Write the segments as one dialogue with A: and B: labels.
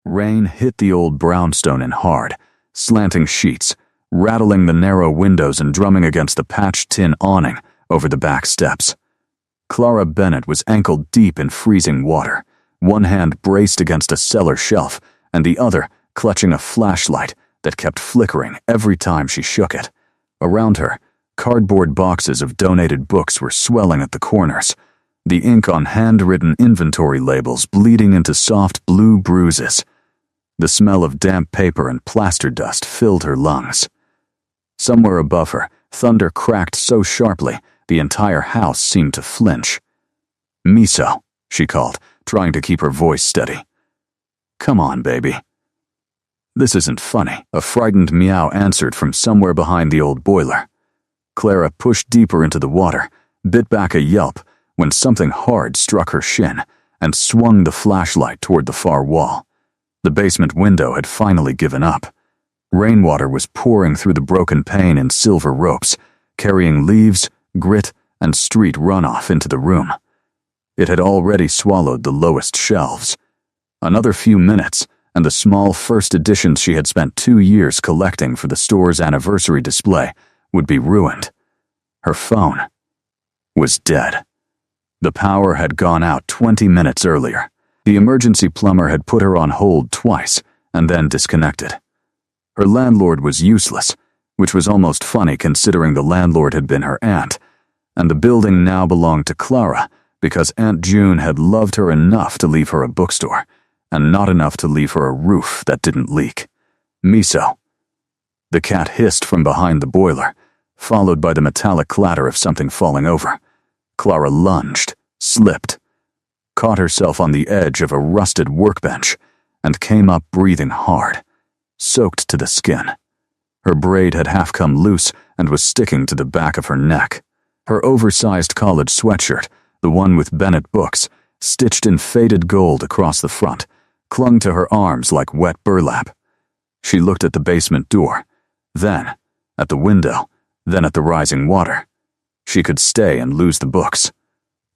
A: Rain hit the old brownstone in hard, slanting sheets, rattling the narrow windows and drumming against the patched tin awning over the back steps. Clara Bennett was ankle-deep in freezing water, one hand braced against a cellar shelf and the other clutching a flashlight that kept flickering every time she shook it. Around her, cardboard boxes of donated books were swelling at the corners, the ink on handwritten inventory labels bleeding into soft blue bruises. The smell of damp paper and plaster dust filled her lungs. Somewhere above her, thunder cracked so sharply the entire house seemed to flinch. "Miso," she called, trying to keep her voice steady. "Come on, baby." "This isn't funny," a frightened meow answered from somewhere behind the old boiler. Clara pushed deeper into the water, bit back a yelp when something hard struck her shin and swung the flashlight toward the far wall. The basement window had finally given up. Rainwater was pouring through the broken pane in silver ropes, carrying leaves, grit, and street runoff into the room. It had already swallowed the lowest shelves. Another few minutes, and the small first editions she had spent 2 years collecting for the store's anniversary display would be ruined. Her phone was dead. The power had gone out 20 minutes earlier. The emergency plumber had put her on hold twice and then disconnected. Her landlord was useless, which was almost funny considering the landlord had been her aunt, and the building now belonged to Clara because Aunt June had loved her enough to leave her a bookstore, and not enough to leave her a roof that didn't leak. "Miso." The cat hissed from behind the boiler, followed by the metallic clatter of something falling over. Clara lunged, slipped, caught herself on the edge of a rusted workbench, and came up breathing hard, soaked to the skin. Her braid had half come loose and was sticking to the back of her neck. Her oversized college sweatshirt, the one with Bennett books, stitched in faded gold across the front, clung to her arms like wet burlap. She looked at the basement door, then at the window, then at the rising water. She could stay and lose the books,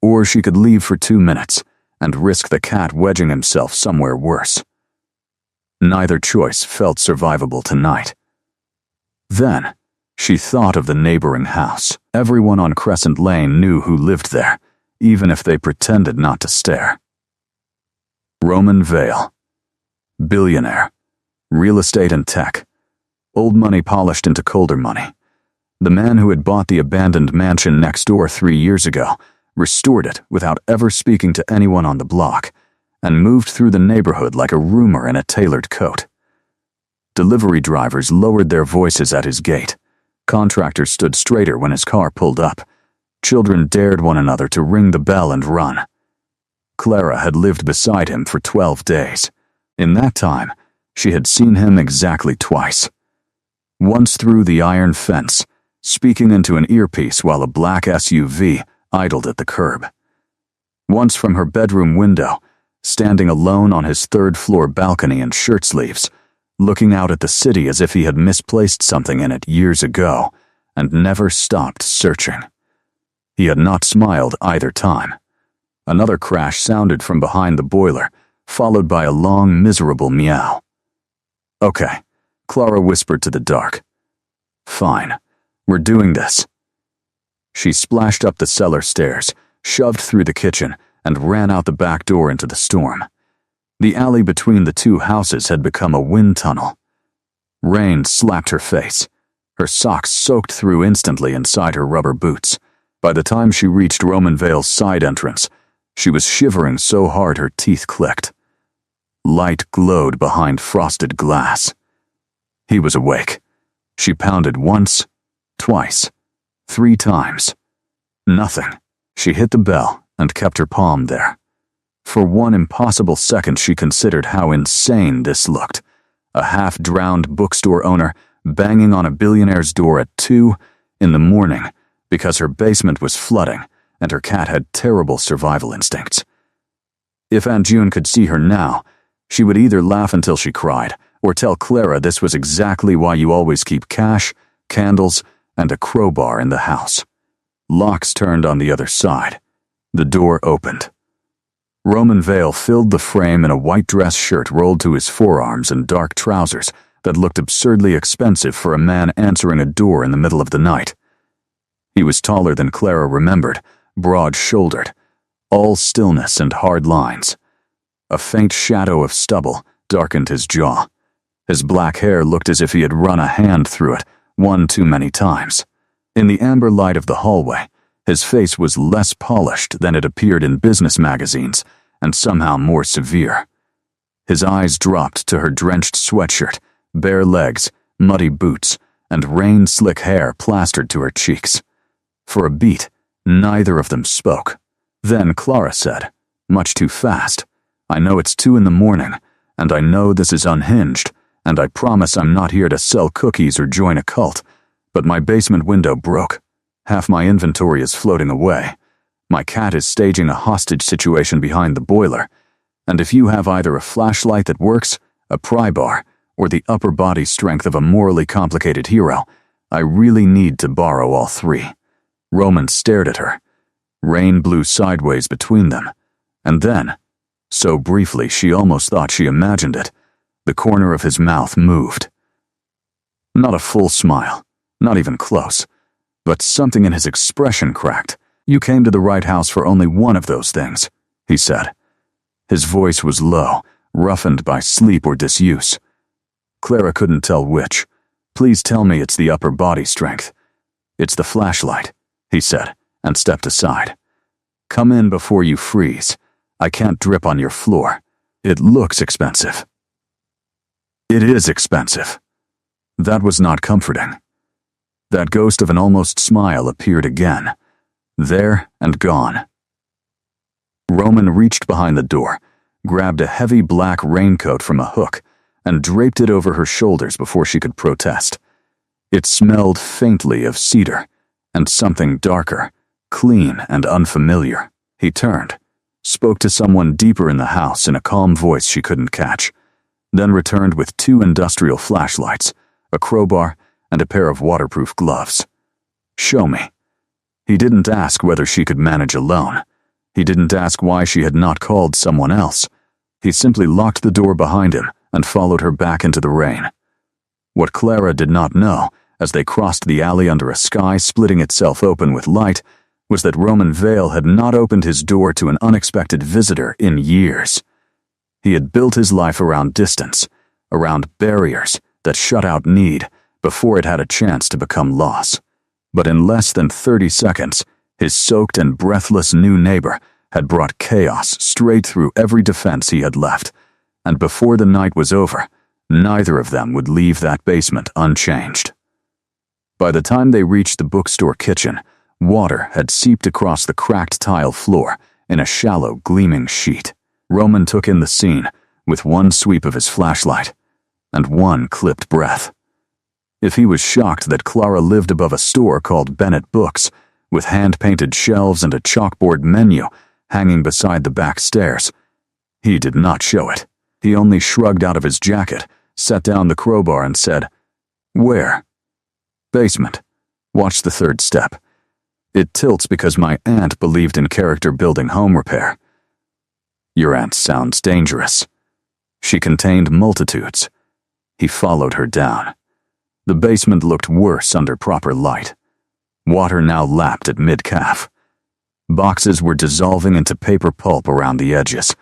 A: or she could leave for 2 minutes and risk the cat wedging himself somewhere worse. Neither choice felt survivable tonight. Then, she thought of the neighboring house. Everyone on Crescent Lane knew who lived there, even if they pretended not to stare. Roman Vale. Billionaire. Real estate and tech. Old money polished into colder money. The man who had bought the abandoned mansion next door 3 years ago restored it without ever speaking to anyone on the block, and moved through the neighborhood like a rumor in a tailored coat. Delivery drivers lowered their voices at his gate. Contractors stood straighter when his car pulled up. Children dared one another to ring the bell and run. Clara had lived beside him for 12 days. In that time, she had seen him exactly twice. Once through the iron fence, speaking into an earpiece while a black SUV idled at the curb. Once from her bedroom window, standing alone on his third-floor balcony in shirt sleeves, looking out at the city as if he had misplaced something in it years ago and never stopped searching. He had not smiled either time. Another crash sounded from behind the boiler, followed by a long, miserable meow. "Okay," Clara whispered to the dark. "Fine, we're doing this." She splashed up the cellar stairs, shoved through the kitchen, and ran out the back door into the storm. The alley between the two houses had become a wind tunnel. Rain slapped her face, her socks soaked through instantly inside her rubber boots. By the time she reached Roman Vale's side entrance, she was shivering so hard her teeth clicked. Light glowed behind frosted glass. He was awake. She pounded once, twice, 3 times. Nothing. She hit the bell and kept her palm there. For one impossible second she considered how insane this looked. A half-drowned bookstore owner banging on a billionaire's door at 2 in the morning because her basement was flooding and her cat had terrible survival instincts. If Aunt June could see her now, she would either laugh until she cried or tell Clara this was exactly why you always keep cash, candles, and a crowbar in the house. Locks turned on the other side. The door opened. Roman Vale filled the frame in a white dress shirt rolled to his forearms and dark trousers that looked absurdly expensive for a man answering a door in the middle of the night. He was taller than Clara remembered, broad-shouldered, all stillness and hard lines. A faint shadow of stubble darkened his jaw. His black hair looked as if he had run a hand through it one too many times. In the amber light of the hallway, his face was less polished than it appeared in business magazines, and somehow more severe. His eyes dropped to her drenched sweatshirt, bare legs, muddy boots, and rain-slick hair plastered to her cheeks. For a beat, neither of them spoke. Then Clara said, much too fast, "I know it's 2 a.m, and I know this is unhinged, and I promise I'm not here to sell cookies or join a cult, but my basement window broke. Half my inventory is floating away. My cat is staging a hostage situation behind the boiler, and if you have either a flashlight that works, a pry bar, or the upper body strength of a morally complicated hero, I really need to borrow all 3. Roman stared at her. Rain blew sideways between them, and then, so briefly she almost thought she imagined it, the corner of his mouth moved. Not a full smile, not even close, but something in his expression cracked. "You came to the right house for only one of those things," he said. His voice was low, roughened by sleep or disuse. Clara couldn't tell which. "Please tell me it's the upper body strength." "It's the flashlight," he said, and stepped aside. "Come in before you freeze. I can't drip on your floor. It looks expensive." "It is expensive." That was not comforting. That ghost of an almost smile appeared again, there and gone. Roman reached behind the door, grabbed a heavy black raincoat from a hook, and draped it over her shoulders before she could protest. It smelled faintly of cedar, and something darker, clean and unfamiliar. He turned, spoke to someone deeper in the house in a calm voice she couldn't catch, then returned with 2 industrial flashlights, a crowbar, and a pair of waterproof gloves. "Show me." He didn't ask whether she could manage alone. He didn't ask why she had not called someone else. He simply locked the door behind him and followed her back into the rain. What Clara did not know, as they crossed the alley under a sky splitting itself open with light, was that Roman Vale had not opened his door to an unexpected visitor in years. He had built his life around distance, around barriers that shut out need before it had a chance to become loss. But in less than 30 seconds, his soaked and breathless new neighbor had brought chaos straight through every defense he had left, and before the night was over, neither of them would leave that basement unchanged. By the time they reached the bookstore kitchen, water had seeped across the cracked tile floor in a shallow, gleaming sheet. Roman took in the scene with one sweep of his flashlight and one clipped breath. If he was shocked that Clara lived above a store called Bennett Books, with hand-painted shelves and a chalkboard menu hanging beside the back stairs, he did not show it. He only shrugged out of his jacket, set down the crowbar and said, "Where?" "Basement. Watch the 3rd step. It tilts because my aunt believed in character-building home repair." "Your aunt sounds dangerous." She contained multitudes. He followed her down. The basement looked worse under proper light. Water now lapped at mid-calf. Boxes were dissolving into paper pulp around the edges.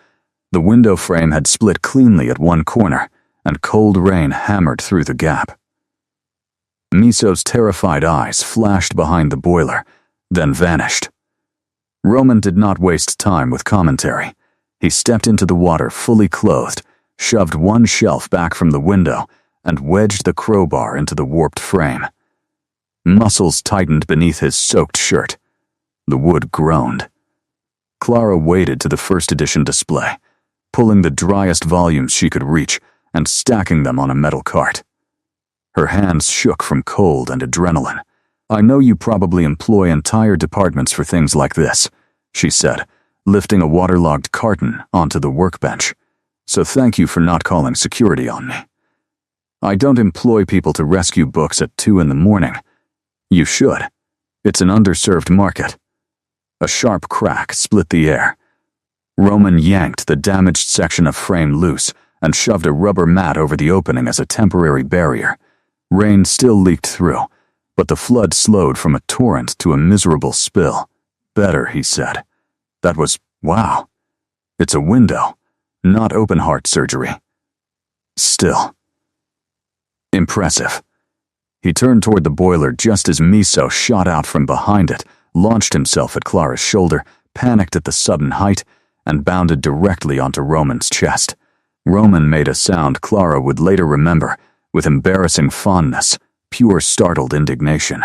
A: The window frame had split cleanly at one corner, and cold rain hammered through the gap. Miso's terrified eyes flashed behind the boiler, then vanished. Roman did not waste time with commentary. He stepped into the water fully clothed, shoved one shelf back from the window, and wedged the crowbar into the warped frame. Muscles tightened beneath his soaked shirt. The wood groaned. Clara waded to the first edition display, pulling the driest volumes she could reach and stacking them on a metal cart. Her hands shook from cold and adrenaline. "I know you probably employ entire departments for things like this," she said, lifting a waterlogged carton onto the workbench. "So thank you for not calling security on me. I don't employ people to rescue books at 2 a.m. You should. It's an underserved market." A sharp crack split the air. Roman yanked the damaged section of frame loose and shoved a rubber mat over the opening as a temporary barrier. Rain still leaked through, but the flood slowed from a torrent to a miserable spill. Better, he said. That was, wow. It's a window, not open heart surgery. Still. Impressive. He turned toward the boiler just as Miso shot out from behind it, launched himself at Clara's shoulder, panicked at the sudden height, and bounded directly onto Roman's chest. Roman made a sound Clara would later remember, with embarrassing fondness, pure startled indignation.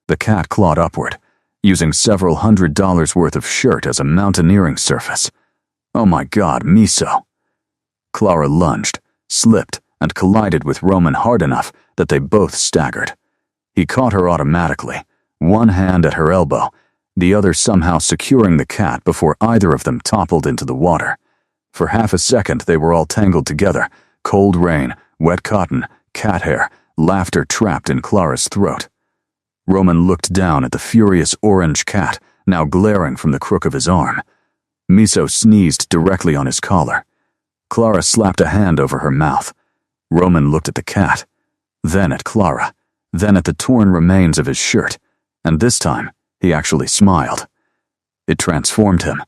A: The cat clawed upward, using several $100s worth of shirt as a mountaineering surface. Oh my God, Miso. Clara lunged, slipped, and collided with Roman hard enough that they both staggered. He caught her automatically, one hand at her elbow, the other somehow securing the cat before either of them toppled into the water. For half a second they were all tangled together, cold rain, wet cotton, cat hair, laughter trapped in Clara's throat. Roman looked down at the furious orange cat, now glaring from the crook of his arm. Miso sneezed directly on his collar. Clara slapped a hand over her mouth. Roman looked at the cat, then at Clara, then at the torn remains of his shirt, and this time he actually smiled. It transformed him.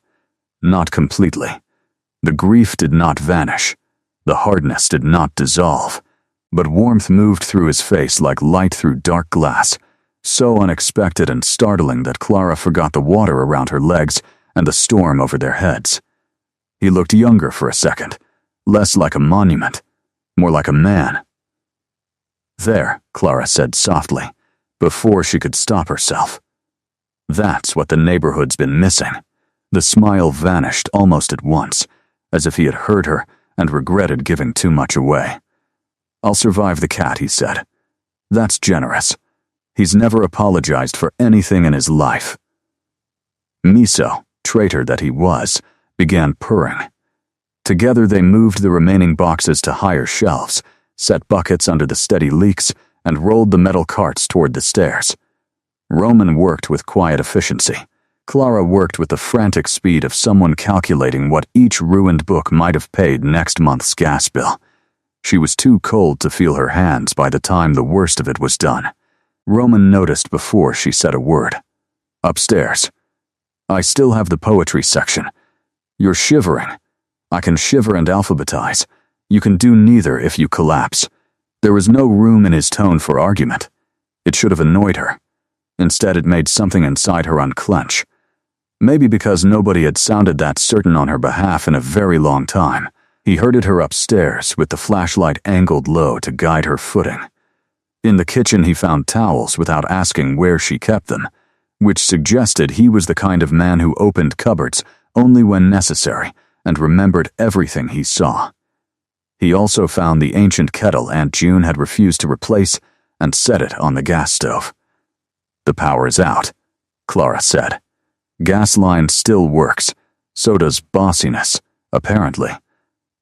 A: Not completely. The grief did not vanish. The hardness did not dissolve. But warmth moved through his face like light through dark glass, so unexpected and startling that Clara forgot the water around her legs and the storm over their heads. He looked younger for a second, less like a monument, more like a man. There, Clara said softly, before she could stop herself. That's what the neighborhood's been missing. The smile vanished almost at once, as if he had heard her and regretted giving too much away. I'll survive the cat, he said. That's generous. He's never apologized for anything in his life. Miso, traitor that he was, began purring. Together they moved the remaining boxes to higher shelves, set buckets under the steady leaks, and rolled the metal carts toward the stairs. Roman worked with quiet efficiency. Clara worked with the frantic speed of someone calculating what each ruined book might have paid next month's gas bill. She was too cold to feel her hands by the time the worst of it was done. Roman noticed before she said a word. Upstairs. I still have the poetry section. You're shivering. I can shiver and alphabetize. You can do neither if you collapse. There was no room in his tone for argument. It should have annoyed her. Instead, it made something inside her unclench. Maybe because nobody had sounded that certain on her behalf in a very long time. He herded her upstairs with the flashlight angled low to guide her footing. In the kitchen he found towels without asking where she kept them, which suggested he was the kind of man who opened cupboards only when necessary and remembered everything he saw. He also found the ancient kettle Aunt June had refused to replace and set it on the gas stove. The power is out, Clara said. Gas line still works, so does bossiness, apparently.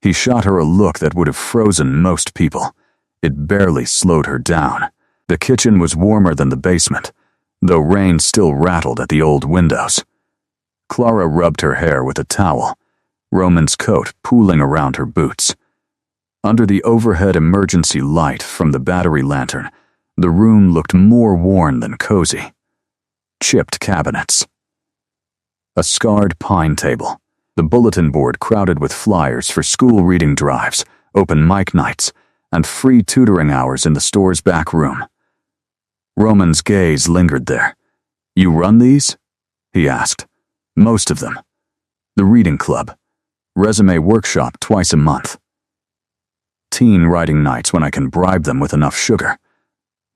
A: He shot her a look that would have frozen most people. It barely slowed her down. The kitchen was warmer than the basement, though rain still rattled at the old windows. Clara rubbed her hair with a towel, Roman's coat pooling around her boots. Under the overhead emergency light from the battery lantern, the room looked more worn than cozy. Chipped cabinets. A scarred pine table. The bulletin board crowded with flyers for school reading drives, open mic nights, and free tutoring hours in the store's back room. Roman's gaze lingered there. You run these? He asked. Most of them. The reading club. Resume workshop twice a month. Teen writing nights when I can bribe them with enough sugar.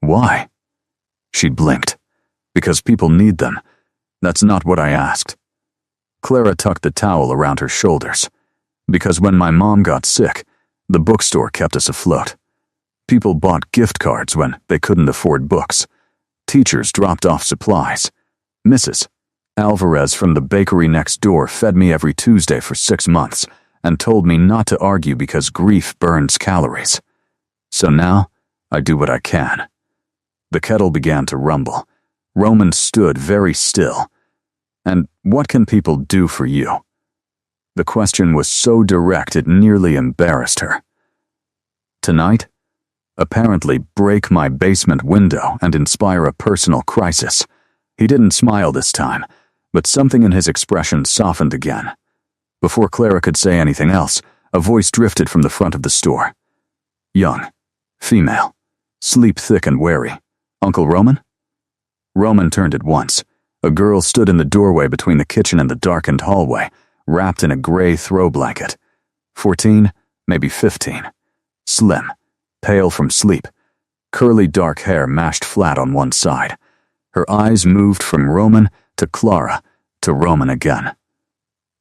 A: Why? She blinked. Because people need them. That's not what I asked. Clara tucked the towel around her shoulders. Because when my mom got sick, the bookstore kept us afloat. People bought gift cards when they couldn't afford books. Teachers dropped off supplies. Mrs. Alvarez from the bakery next door fed me every Tuesday for 6 months and told me not to argue because grief burns calories. So now, I do what I can. The kettle began to rumble. Roman stood very still. And what can people do for you? The question was so direct it nearly embarrassed her. Tonight? Apparently break my basement window and inspire a personal crisis. He didn't smile this time, but something in his expression softened again. Before Clara could say anything else, a voice drifted from the front of the store. Young. Female. Sleep thick and wary. Uncle Roman? Roman turned at once. A girl stood in the doorway between the kitchen and the darkened hallway, wrapped in a gray throw blanket. 14, maybe 15. Slim. Pale from sleep. Curly dark hair mashed flat on one side. Her eyes moved from Roman to Clara to Roman again.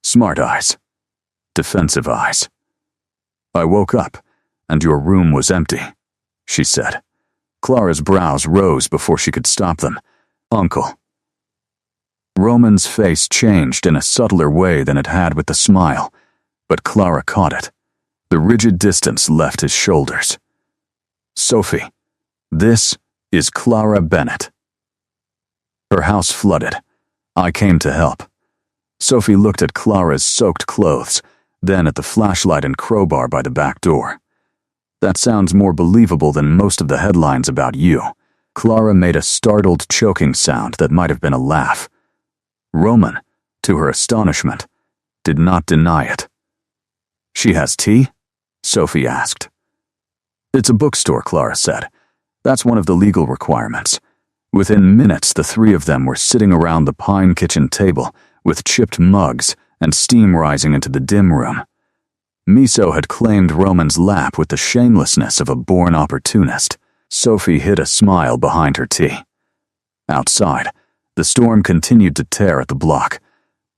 A: Smart eyes. Defensive eyes. I woke up, and your room was empty, she said. Clara's brows rose before she could stop them. Uncle. Roman's face changed in a subtler way than it had with the smile, but Clara caught it. The rigid distance left his shoulders. Sophie, this is Clara Bennett. Her house flooded. I came to help. Sophie looked at Clara's soaked clothes, then at the flashlight and crowbar by the back door. That sounds more believable than most of the headlines about you. Clara made a startled, choking sound that might have been a laugh. Roman, to her astonishment, did not deny it. She has tea? Sophie asked. It's a bookstore, Clara said. That's one of the legal requirements. Within minutes, the three of them were sitting around the pine kitchen table with chipped mugs and steam rising into the dim room. Miso had claimed Roman's lap with the shamelessness of a born opportunist. Sophie hid a smile behind her tea. Outside, the storm continued to tear at the block,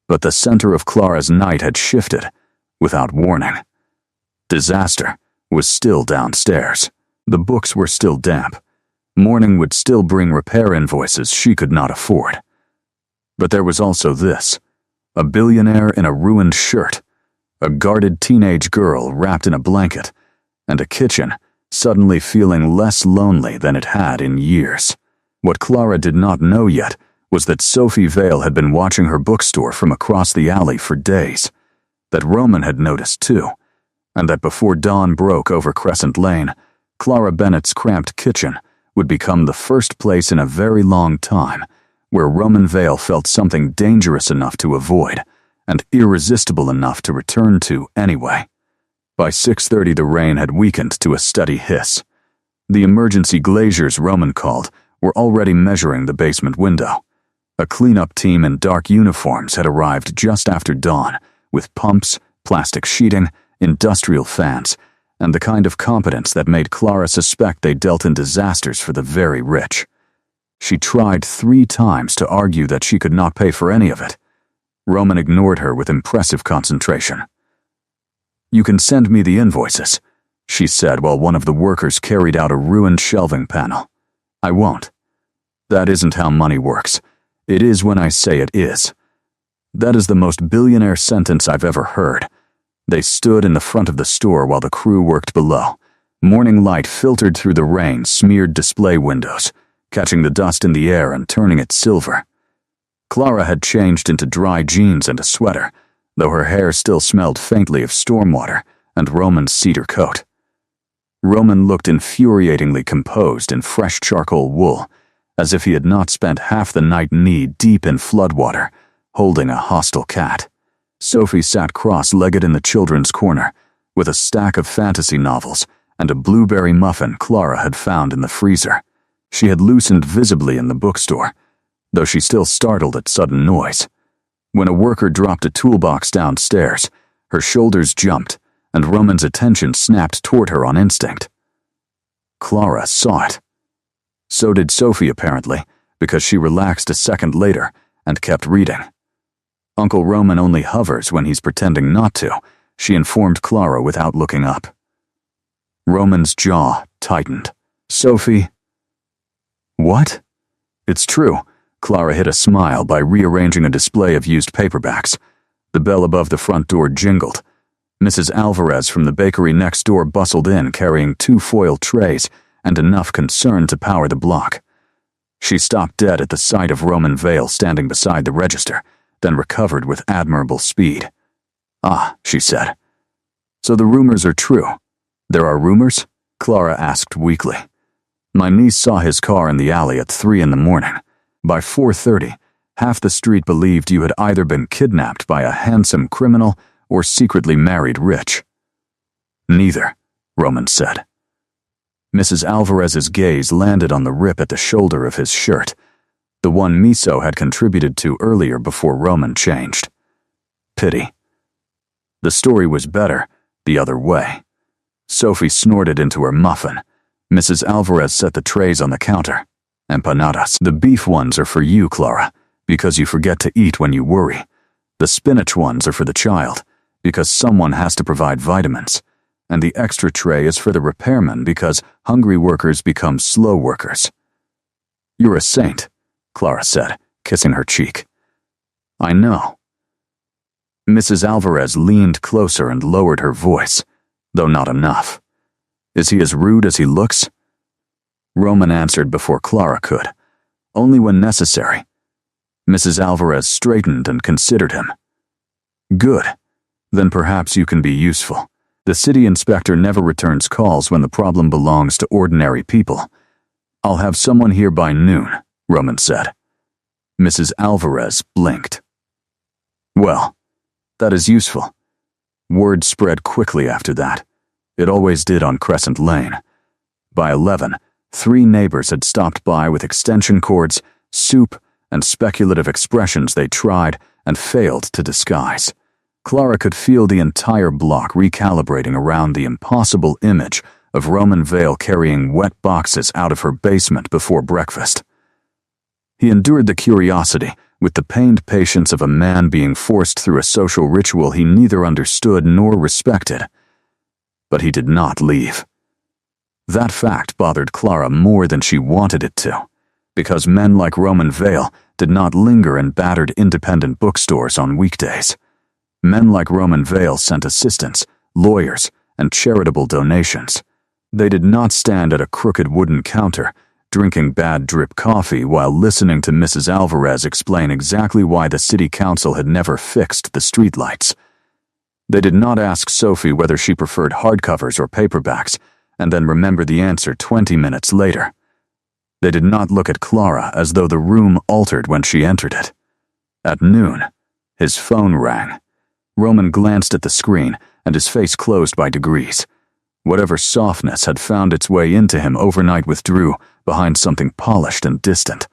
A: but the center of Clara's night had shifted without warning. Disaster was still downstairs. The books were still damp. Morning would still bring repair invoices she could not afford. But there was also this, a billionaire in a ruined shirt, a guarded teenage girl wrapped in a blanket, and a kitchen suddenly feeling less lonely than it had in years. What Clara did not know yet was that Sophie Vale had been watching her bookstore from across the alley for days, that Roman had noticed too, and that before dawn broke over Crescent Lane, Clara Bennett's cramped kitchen would become the first place in a very long time where Roman Vale felt something dangerous enough to avoid and irresistible enough to return to anyway. By 6:30 the rain had weakened to a steady hiss. The emergency glaziers Roman called were already measuring the basement window. A cleanup team in dark uniforms had arrived just after dawn with pumps, plastic sheeting, industrial fans, and the kind of competence that made Clara suspect they dealt in disasters for the very rich. She tried 3 times to argue that she could not pay for any of it. Roman ignored her with impressive concentration. You can send me the invoices, she said while one of the workers carried out a ruined shelving panel. I won't. That isn't how money works. It is when I say it is. That is the most billionaire sentence I've ever heard. They stood in the front of the store while the crew worked below. Morning light filtered through the rain-smeared display windows, catching the dust in the air and turning it silver. Clara had changed into dry jeans and a sweater, though her hair still smelled faintly of stormwater and Roman's cedar coat. Roman looked infuriatingly composed in fresh charcoal wool, as if he had not spent half the night knee-deep in floodwater, holding a hostile cat. Sophie sat cross-legged in the children's corner, with a stack of fantasy novels and a blueberry muffin Clara had found in the freezer. She had loosened visibly in the bookstore, though she still startled at sudden noise. When a worker dropped a toolbox downstairs, her shoulders jumped, and Roman's attention snapped toward her on instinct. Clara saw it. So did Sophie, apparently, because she relaxed a second later and kept reading. Uncle Roman only hovers when he's pretending not to, she informed Clara without looking up. Roman's jaw tightened. Sophie... What? It's true. Clara hid a smile by rearranging a display of used paperbacks. The bell above the front door jingled. Mrs. Alvarez from the bakery next door bustled in carrying 2 foil trays and enough concern to power the block. She stopped dead at the sight of Roman Vale standing beside the register, then recovered with admirable speed. "Ah," she said. "So the rumors are true." "There are rumors?" Clara asked weakly. "My niece saw his car in the alley at 3 in the morning. By 4:30, half the street believed you had either been kidnapped by a handsome criminal or secretly married rich." "Neither," Roman said. Mrs. Alvarez's gaze landed on the rip at the shoulder of his shirt, the one Miso had contributed to earlier before Roman changed. Pity. The story was better the other way. Sophie snorted into her muffin. Mrs. Alvarez set the trays on the counter. "Empanadas. The beef ones are for you, Clara, because you forget to eat when you worry. The spinach ones are for the child, because someone has to provide vitamins. And the extra tray is for the repairman because hungry workers become slow workers." "You're a saint," Clara said, kissing her cheek. "I know." Mrs. Alvarez leaned closer and lowered her voice, though not enough. "Is he as rude as he looks?" Roman answered before Clara could. "Only when necessary." Mrs. Alvarez straightened and considered him. "Good. Then perhaps you can be useful. The city inspector never returns calls when the problem belongs to ordinary people." "I'll have someone here by noon," Roman said. Mrs. Alvarez blinked. "Well, that is useful." Word spread quickly after that. It always did on Crescent Lane. By 11, 3 neighbors had stopped by with extension cords, soup, and speculative expressions they tried and failed to disguise. Clara could feel the entire block recalibrating around the impossible image of Roman Vale carrying wet boxes out of her basement before breakfast. He endured the curiosity with the pained patience of a man being forced through a social ritual he neither understood nor respected. But he did not leave. That fact bothered Clara more than she wanted it to, because men like Roman Vale did not linger in battered independent bookstores on weekdays. Men like Roman Vale sent assistants, lawyers, and charitable donations. They did not stand at a crooked wooden counter, drinking bad drip coffee while listening to Mrs. Alvarez explain exactly why the city council had never fixed the streetlights. They did not ask Sophie whether she preferred hardcovers or paperbacks, and then remember the answer 20 minutes later. They did not look at Clara as though the room altered when she entered it. At noon, his phone rang. Roman glanced at the screen, and his face closed by degrees. Whatever softness had found its way into him overnight withdrew behind something polished and distant.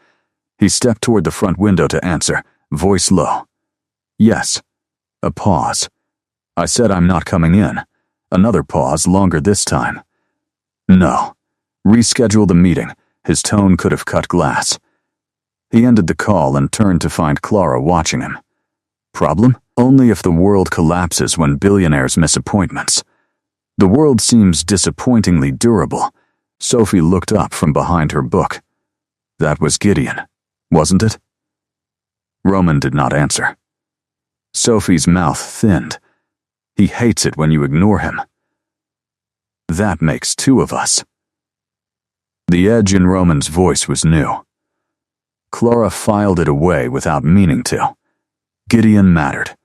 A: He stepped toward the front window to answer, voice low. "Yes." A pause. "I said I'm not coming in." Another pause, longer this time. "No." Reschedule the meeting. His tone could have cut glass. He ended the call and turned to find Clara watching him. Problem? Only if the world collapses when billionaires miss appointments. The world seems disappointingly durable. Sophie looked up from behind her book. That was Gideon, wasn't it? Roman did not answer. Sophie's mouth thinned. He hates it when you ignore him. That makes 2 of us. The edge in Roman's voice was new. Clara filed it away without meaning to. Gideon mattered.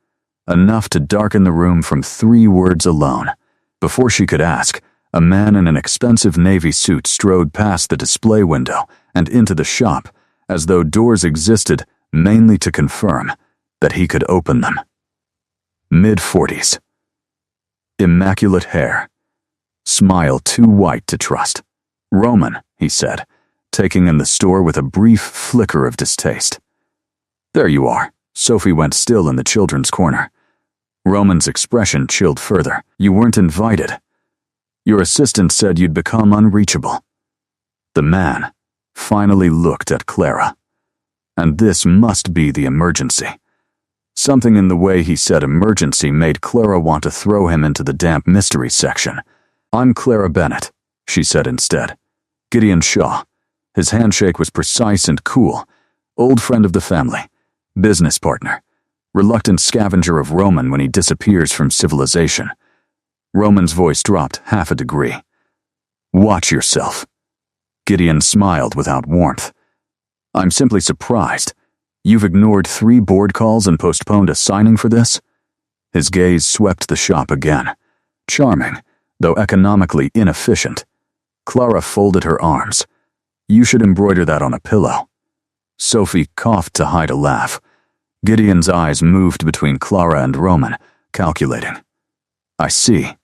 A: Enough to darken the room from 3 words alone. Before she could ask, a man in an expensive navy suit strode past the display window and into the shop, as though doors existed mainly to confirm that he could open them. Mid-40s. Immaculate hair. Smile too white to trust. "Roman," he said, taking in the store with a brief flicker of distaste. "There you are." Sophie went still in the children's corner. Roman's expression chilled further. "You weren't invited. Your assistant said you'd become unreachable." The man finally looked at Clara. And this must be the emergency. Something in the way he said emergency made Clara want to throw him into the damp mystery section. "I'm Clara Bennett," she said instead. "Gideon Shaw." His handshake was precise and cool. Old friend of the family. Business partner. Reluctant scavenger of Roman when he disappears from civilization. Roman's voice dropped half a degree. "Watch yourself." Gideon smiled without warmth. "I'm simply surprised. You've ignored 3 board calls and postponed a signing for this?" His gaze swept the shop again. Charming, though economically inefficient. Clara folded her arms. You should embroider that on a pillow. Sophie coughed to hide a laugh. Gideon's eyes moved between Clara and Roman, calculating. I see.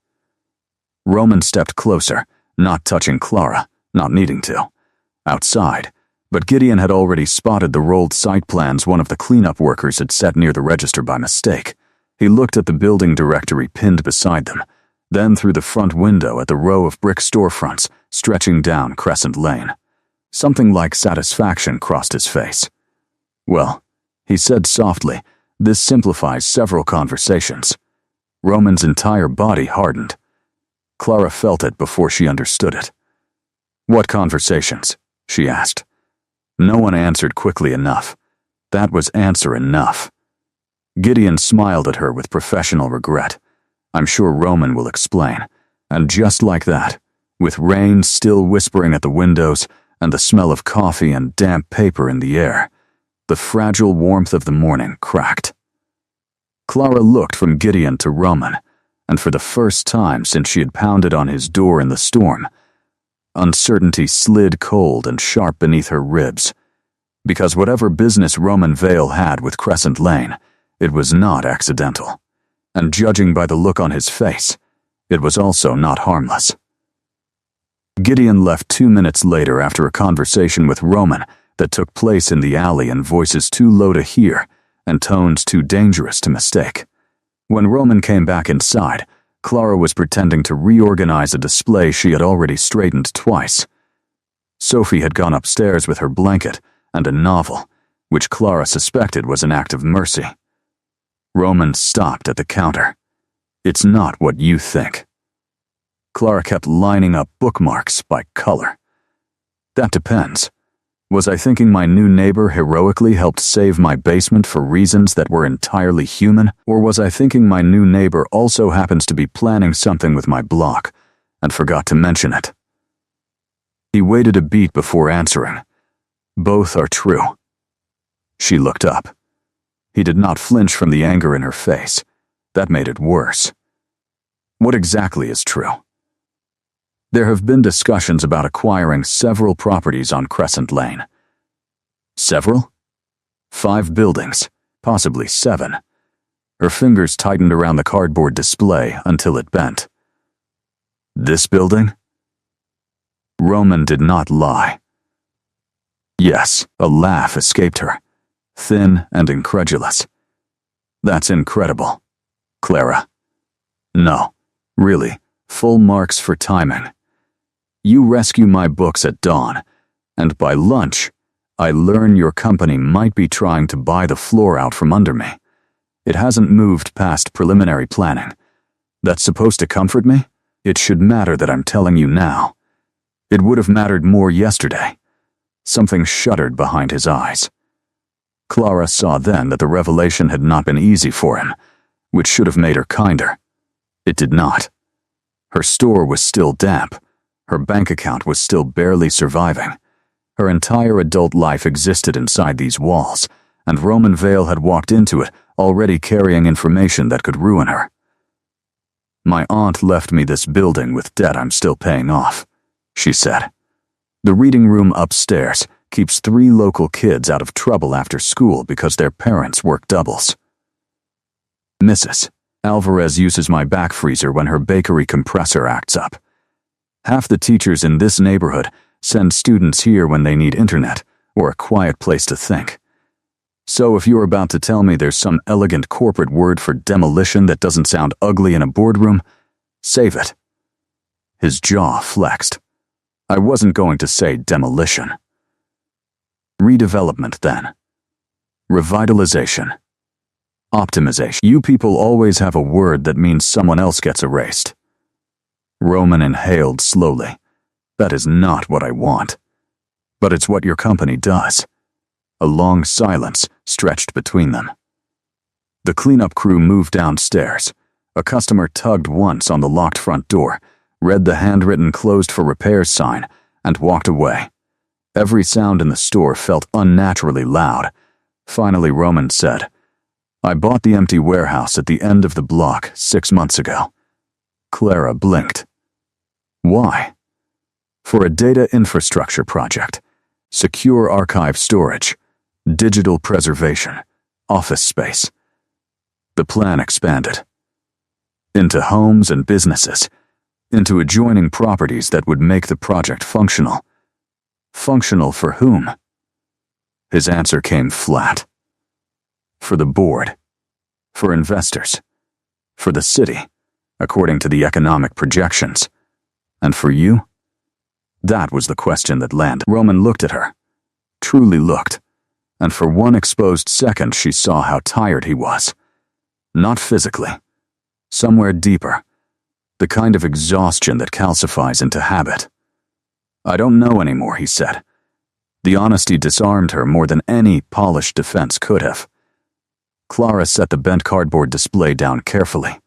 A: Roman stepped closer, not touching Clara, not needing to. Outside, but Gideon had already spotted the rolled site plans one of the cleanup workers had set near the register by mistake. He looked at the building directory pinned beside them, then through the front window at the row of brick storefronts stretching down Crescent Lane. Something like satisfaction crossed his face. Well, he said softly, this simplifies several conversations. Roman's entire body hardened. Clara felt it before she understood it. What conversations? She asked. No one answered quickly enough. That was answer enough. Gideon smiled at her with professional regret. I'm sure Roman will explain. And just like that, with rain still whispering at the windows and the smell of coffee and damp paper in the air, the fragile warmth of the morning cracked. Clara looked from Gideon to Roman, and for the first time since she had pounded on his door in the storm, uncertainty slid cold and sharp beneath her ribs. Because whatever business Roman Vale had with Crescent Lane, it was not accidental. And judging by the look on his face, it was also not harmless. Gideon left 2 minutes later after a conversation with Roman that took place in the alley in voices too low to hear and tones too dangerous to mistake. When Roman came back inside, Clara was pretending to reorganize a display she had already straightened twice. Sophie had gone upstairs with her blanket and a novel, which Clara suspected was an act of mercy. Roman stopped at the counter. It's not what you think. Clara kept lining up bookmarks by color. That depends. Was I thinking my new neighbor heroically helped save my basement for reasons that were entirely human, or was I thinking my new neighbor also happens to be planning something with my block and forgot to mention it? He waited a beat before answering. Both are true. She looked up. He did not flinch from the anger in her face. That made it worse. What exactly is true? There have been discussions about acquiring several properties on Crescent Lane. Several? 5 buildings, possibly 7. Her fingers tightened around the cardboard display until it bent. This building? Roman did not lie. Yes, a laugh escaped her, thin and incredulous. That's incredible, Clara. No, really, full marks for timing. You rescue my books at dawn, and by lunch, I learn your company might be trying to buy the floor out from under me. It hasn't moved past preliminary planning. That's supposed to comfort me? It should matter that I'm telling you now. It would have mattered more yesterday. Something shuddered behind his eyes. Clara saw then that the revelation had not been easy for him, which should have made her kinder. It did not. Her store was still damp. Her bank account was still barely surviving. Her entire adult life existed inside these walls, and Roman Vale had walked into it already carrying information that could ruin her. My aunt left me this building with debt I'm still paying off, she said. The reading room upstairs keeps 3 local kids out of trouble after school because their parents work doubles. Mrs. Alvarez uses my back freezer when her bakery compressor acts up. Half the teachers in this neighborhood send students here when they need internet or a quiet place to think. So if you're about to tell me there's some elegant corporate word for demolition that doesn't sound ugly in a boardroom, save it. His jaw flexed. I wasn't going to say demolition. Redevelopment, then. Revitalization. Optimization. You people always have a word that means someone else gets erased. Roman inhaled slowly. That is not what I want. But it's what your company does. A long silence stretched between them. The cleanup crew moved downstairs. A customer tugged once on the locked front door, read the handwritten "closed for repairs" sign, and walked away. Every sound in the store felt unnaturally loud. Finally, Roman said, I bought the empty warehouse at the end of the block 6 months ago. Clara blinked. Why? For a data infrastructure project, secure archive storage, digital preservation, office space. The plan expanded. Into homes and businesses, into adjoining properties that would make the project functional. Functional for whom? His answer came flat. For the board. For investors. For the city, according to the economic projections. And for you? That was the question that landed. Roman looked at her. Truly looked. And for one exposed second she saw how tired he was. Not physically. Somewhere deeper. The kind of exhaustion that calcifies into habit. I don't know anymore, he said. The honesty disarmed her more than any polished defense could have. Clara set the bent cardboard display down carefully.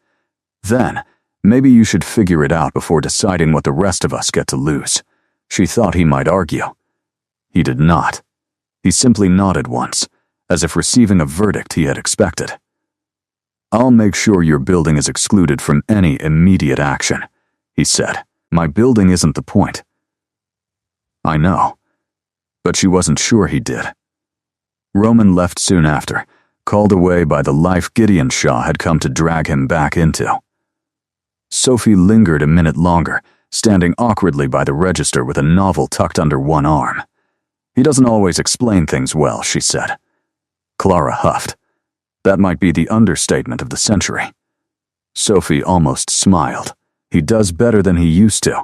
A: Then, maybe you should figure it out before deciding what the rest of us get to lose. She thought he might argue. He did not. He simply nodded once, as if receiving a verdict he had expected. I'll make sure your building is excluded from any immediate action, he said. My building isn't the point. I know. But she wasn't sure he did. Roman left soon after, called away by the life Gideon Shaw had come to drag him back into. Sophie lingered a minute longer, standing awkwardly by the register with a novel tucked under one arm. He doesn't always explain things well, she said. Clara huffed. That might be the understatement of the century. Sophie almost smiled. He does better than he used to.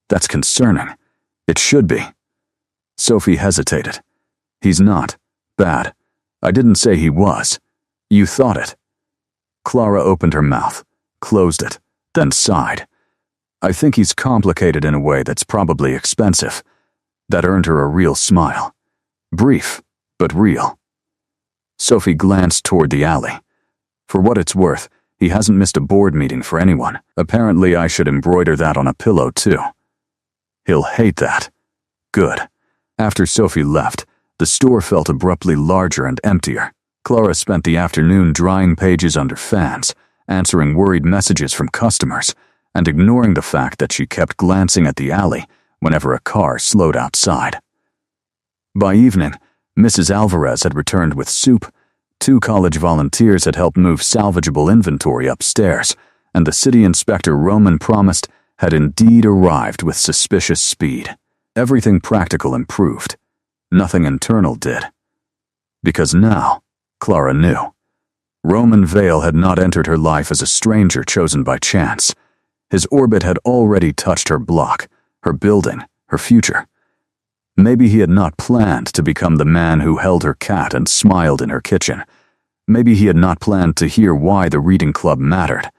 A: That's concerning. It should be. Sophie hesitated. He's not. Bad. I didn't say he was. You thought it. Clara opened her mouth, closed it, then sighed. I think he's complicated in a way that's probably expensive. That earned her a real smile. Brief, but real. Sophie glanced toward the alley. For what it's worth, he hasn't missed a board meeting for anyone. Apparently I should embroider that on a pillow too. He'll hate that. Good. After Sophie left, the store felt abruptly larger and emptier. Clara spent the afternoon drying pages under fans, answering worried messages from customers, and ignoring the fact that she kept glancing at the alley whenever a car slowed outside. By evening, Mrs. Alvarez had returned with soup, 2 college volunteers had helped move salvageable inventory upstairs, and the city inspector Roman promised had indeed arrived with suspicious speed. Everything practical improved. Nothing internal did. Because now, Clara knew. Roman Vale had not entered her life as a stranger chosen by chance. His orbit had already touched her block, her building, her future. Maybe he had not planned to become the man who held her cat and smiled in her kitchen. Maybe he had not planned to hear why the reading club mattered.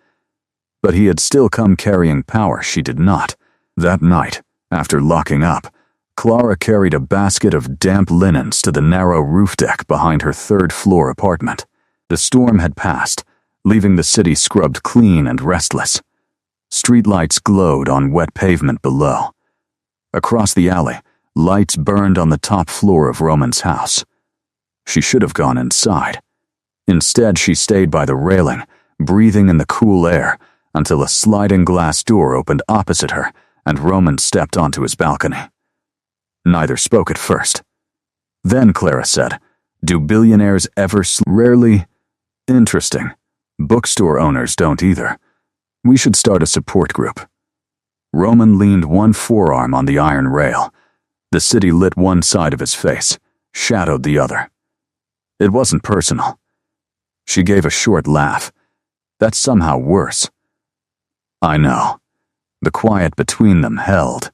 A: But he had still come carrying power she did not. That night, after locking up, Clara carried a basket of damp linens to the narrow roof deck behind her 3rd-floor apartment. The storm had passed, leaving the city scrubbed clean and restless. Streetlights glowed on wet pavement below. Across the alley, lights burned on the top floor of Roman's house. She should have gone inside. Instead, she stayed by the railing, breathing in the cool air, until a sliding glass door opened opposite her and Roman stepped onto his balcony. Neither spoke at first. Then Clara said, "Do billionaires ever sleep?" "Rarely." "Interesting. Bookstore owners don't either. We should start a support group." Roman leaned one forearm on the iron rail. The city lit one side of his face, shadowed the other. It wasn't personal. She gave a short laugh. That's somehow worse. I know. The quiet between them held.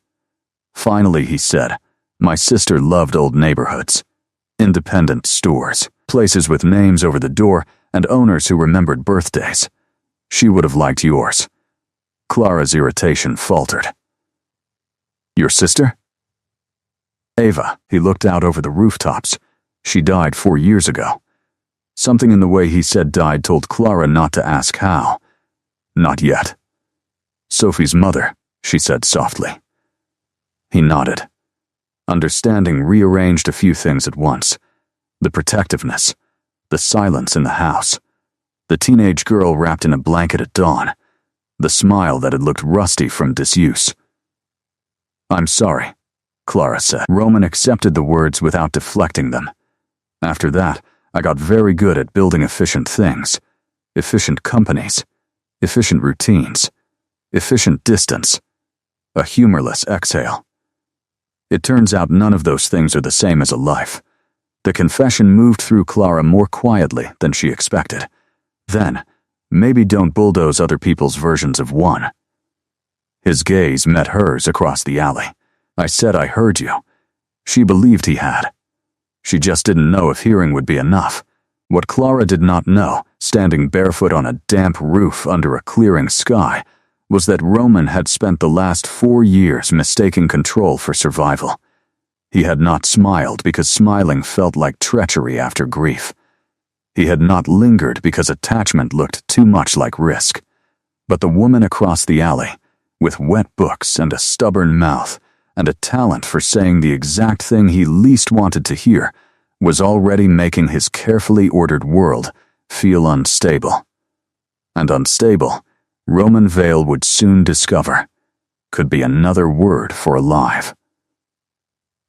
A: Finally, he said, "My sister loved old neighborhoods. Independent stores, places with names over the door, and owners who remembered birthdays. She would have liked yours." Clara's irritation faltered. "Your sister?" "Ava." He looked out over the rooftops. "She died 4 years ago." Something in the way he said died told Clara not to ask how. "Not yet." "Sophie's mother," she said softly. He nodded. Understanding rearranged a few things at once. The protectiveness, the silence in the house, the teenage girl wrapped in a blanket at dawn, the smile that had looked rusty from disuse. "I'm sorry," Clara said. Roman accepted the words without deflecting them. "After that, I got very good at building efficient things, efficient companies, efficient routines, efficient distance, a humorless exhale. It turns out none of those things are the same as a life." The confession moved through Clara more quietly than she expected. Then, maybe don't bulldoze other people's versions of one. His gaze met hers across the alley. "I said I heard you." She believed he had. She just didn't know if hearing would be enough. What Clara did not know, standing barefoot on a damp roof under a clearing sky, was that Roman had spent the last 4 years mistaking control for survival. He had not smiled because smiling felt like treachery after grief. He had not lingered because attachment looked too much like risk. But the woman across the alley, with wet books and a stubborn mouth, and a talent for saying the exact thing he least wanted to hear, was already making his carefully ordered world feel unstable. And unstable, Roman Vale would soon discover, could be another word for alive.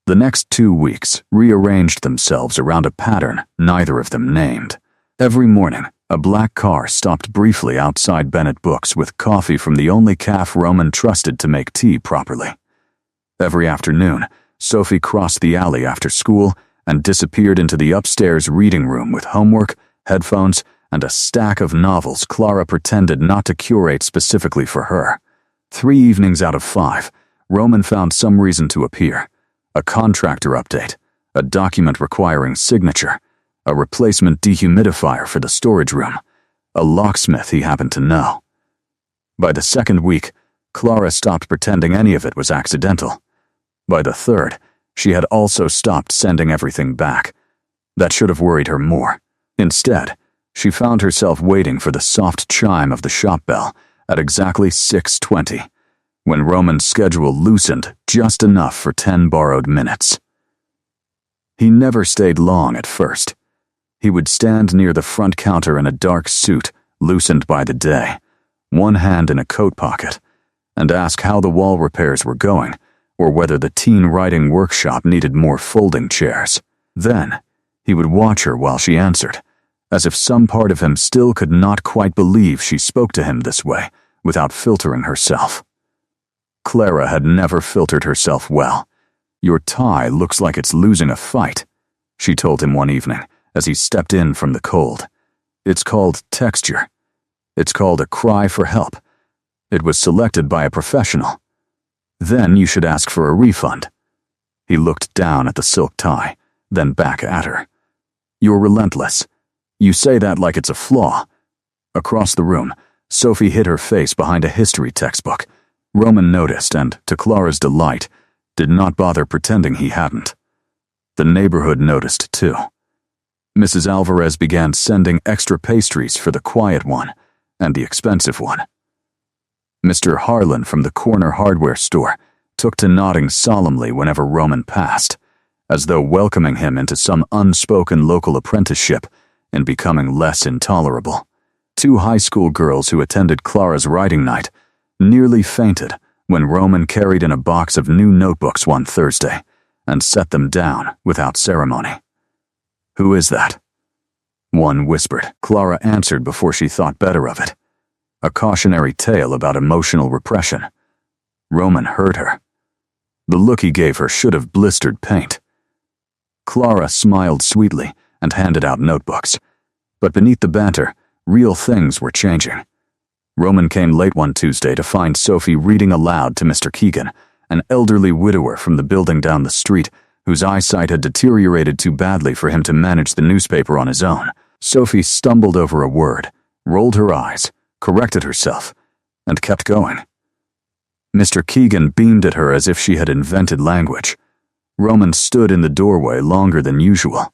A: The next 2 weeks rearranged themselves around a pattern neither of them named. Every morning, a black car stopped briefly outside Bennett Books with coffee from the only calf Roman trusted to make tea properly. Every afternoon, Sophie crossed the alley after school and disappeared into the upstairs reading room with homework, headphones, and a stack of novels Clara pretended not to curate specifically for her. 3 evenings out of 5, Roman found some reason to appear. A contractor update, a document requiring signature, a replacement dehumidifier for the storage room, a locksmith he happened to know. By the second week, Clara stopped pretending any of it was accidental. By the third, she had also stopped sending everything back. That should have worried her more. Instead, she found herself waiting for the soft chime of the shop bell at exactly 6:20, when Roman's schedule loosened just enough for 10 borrowed minutes. He never stayed long at first. He would stand near the front counter in a dark suit, loosened by the day, one hand in a coat pocket, and ask how the wall repairs were going, or whether the teen writing workshop needed more folding chairs. Then, he would watch her while she answered, as if some part of him still could not quite believe she spoke to him this way, without filtering herself. Clara had never filtered herself well. "Your tie looks like it's losing a fight," she told him one evening as he stepped in from the cold. "It's called texture. It's called a cry for help. It was selected by a professional. Then you should ask for a refund." He looked down at the silk tie, then back at her. "You're relentless. You say that like it's a flaw." Across the room, Sophie hid her face behind a history textbook. Roman noticed and, to Clara's delight, did not bother pretending he hadn't. The neighborhood noticed too. Mrs. Alvarez began sending extra pastries for the quiet one and the expensive one. Mr. Harlan from the corner hardware store took to nodding solemnly whenever Roman passed, as though welcoming him into some unspoken local apprenticeship and becoming less intolerable. 2 high school girls who attended Clara's writing night nearly fainted when Roman carried in a box of new notebooks one Thursday and set them down without ceremony. "Who is that?" one whispered. Clara answered before she thought better of it. A cautionary tale about emotional repression. Roman heard her. The look he gave her should have blistered paint. Clara smiled sweetly and handed out notebooks. But beneath the banter, real things were changing. Roman came late one Tuesday to find Sophie reading aloud to Mr. Keegan, an elderly widower from the building down the street, whose eyesight had deteriorated too badly for him to manage the newspaper on his own. Sophie stumbled over a word, rolled her eyes, corrected herself, and kept going. Mr. Keegan beamed at her as if she had invented language. Roman stood in the doorway longer than usual.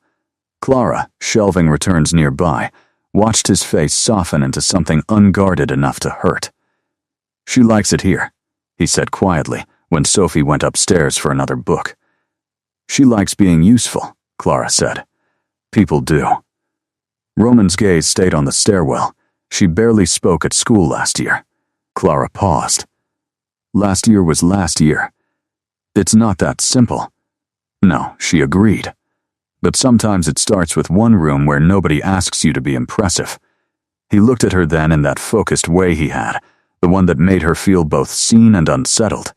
A: Clara, shelving returns nearby, watched his face soften into something unguarded enough to hurt. "She likes it here," he said quietly when Sophie went upstairs for another book. "She likes being useful," Clara said. "People do." Roman's gaze stayed on the stairwell, She barely spoke at school last year. Clara paused. Last year was last year. It's not that simple. No, she agreed. But sometimes it starts with one room where nobody asks you to be impressive. He looked at her then in that focused way he had, the one that made her feel both seen and unsettled.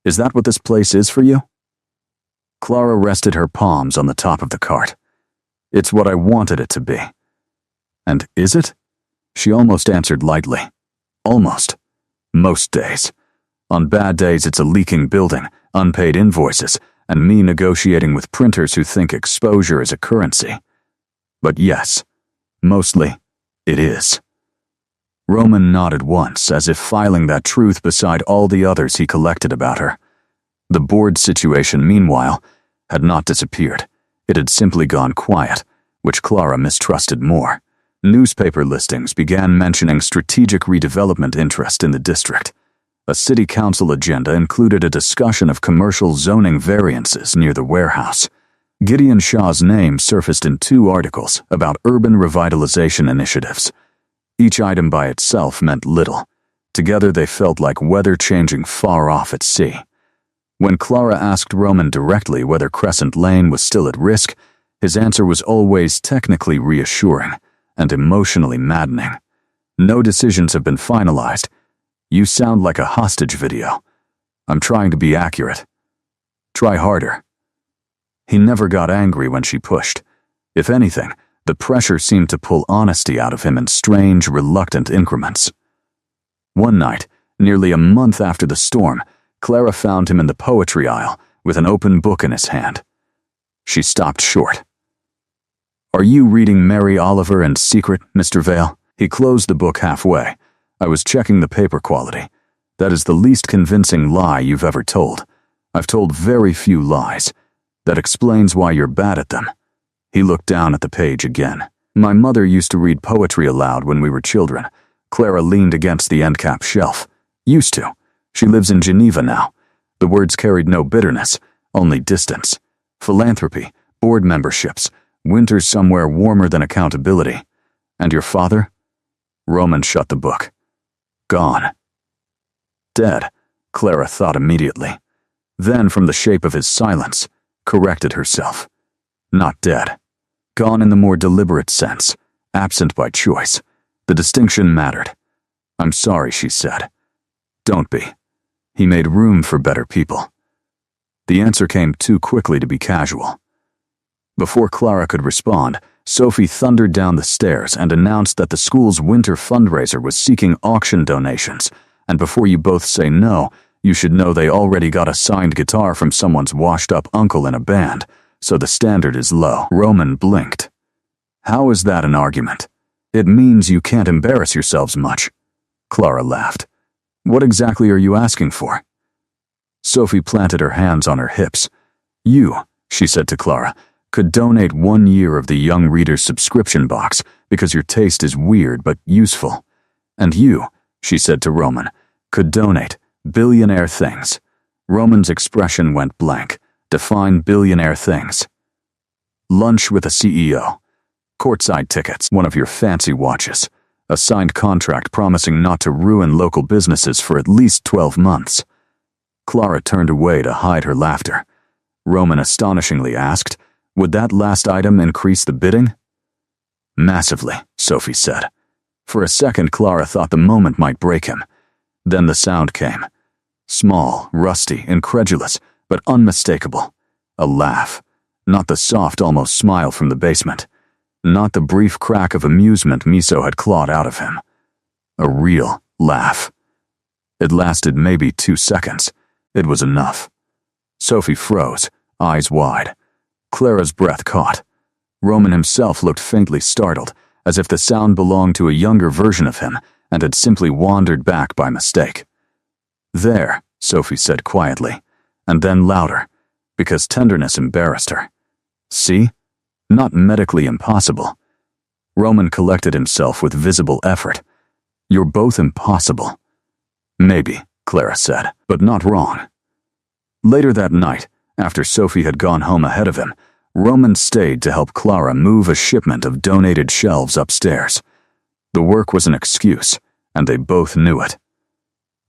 A: Is that what this place is for you? Clara rested her palms on the top of the cart. It's what I wanted it to be. And is it? She almost answered lightly. Almost. Most days. On bad days it's a leaking building, unpaid invoices, and me negotiating with printers who think exposure is a currency. But yes, mostly, it is. Roman nodded once, as if filing that truth beside all the others he collected about her. The board situation, meanwhile, had not disappeared. It had simply gone quiet, which Clara mistrusted more. Newspaper listings began mentioning strategic redevelopment interest in the district. A city council agenda included a discussion of commercial zoning variances near the warehouse. Gideon Shaw's name surfaced in 2 articles about urban revitalization initiatives. Each item by itself meant little. Together they felt like weather changing far off at sea. When Clara asked Roman directly whether Crescent Lane was still at risk, his answer was always technically reassuring and emotionally maddening. No decisions have been finalized. You sound like a hostage video. I'm trying to be accurate. Try harder. He never got angry when she pushed. If anything, the pressure seemed to pull honesty out of him in strange, reluctant increments. One night, nearly a month after the storm, Clara found him in the poetry aisle with an open book in his hand. She stopped short. Are you reading Mary Oliver in secret, Mr. Vale? He closed the book halfway. I was checking the paper quality. That is the least convincing lie you've ever told. I've told very few lies. That explains why you're bad at them. He looked down at the page again. My mother used to read poetry aloud when we were children. Clara leaned against the end cap shelf. Used to. She lives in Geneva now. The words carried no bitterness, only distance. Philanthropy, board memberships, winters somewhere warmer than accountability. And your father? Roman shut the book. Gone. Dead, Clara thought immediately. Then, from the shape of his silence, corrected herself. Not dead. Gone in the more deliberate sense, absent by choice. The distinction mattered. I'm sorry, she said. Don't be. He made room for better people. The answer came too quickly to be casual. Before Clara could respond, Sophie thundered down the stairs and announced that the school's winter fundraiser was seeking auction donations, and before you both say no, you should know they already got a signed guitar from someone's washed-up uncle in a band, so the standard is low. Roman blinked. How is that an argument? It means you can't embarrass yourselves much. Clara laughed. What exactly are you asking for? Sophie planted her hands on her hips. You, she said to Clara, could donate 1 year of the Young Reader's subscription box because your taste is weird but useful. And you, she said to Roman, could donate billionaire things. Roman's expression went blank. Define billionaire things. Lunch with a CEO. Courtside tickets, one of your fancy watches. A signed contract promising not to ruin local businesses for at least 12 months. Clara turned away to hide her laughter. Roman astonishingly asked, would that last item increase the bidding? Massively, Sophie said. For a second, Clara thought the moment might break him. Then the sound came. Small, rusty, incredulous, but unmistakable. A laugh. Not the soft, almost smile from the basement. Not the brief crack of amusement Miso had clawed out of him. A real laugh. It lasted maybe 2 seconds. It was enough. Sophie froze, eyes wide. Clara's breath caught. Roman himself looked faintly startled, as if the sound belonged to a younger version of him and had simply wandered back by mistake. There, Sophie said quietly, and then louder, because tenderness embarrassed her. See? Not medically impossible. Roman collected himself with visible effort. You're both impossible. Maybe, Clara said, but not wrong. Later that night, after Sophie had gone home ahead of him, Roman stayed to help Clara move a shipment of donated shelves upstairs. The work was an excuse, and they both knew it.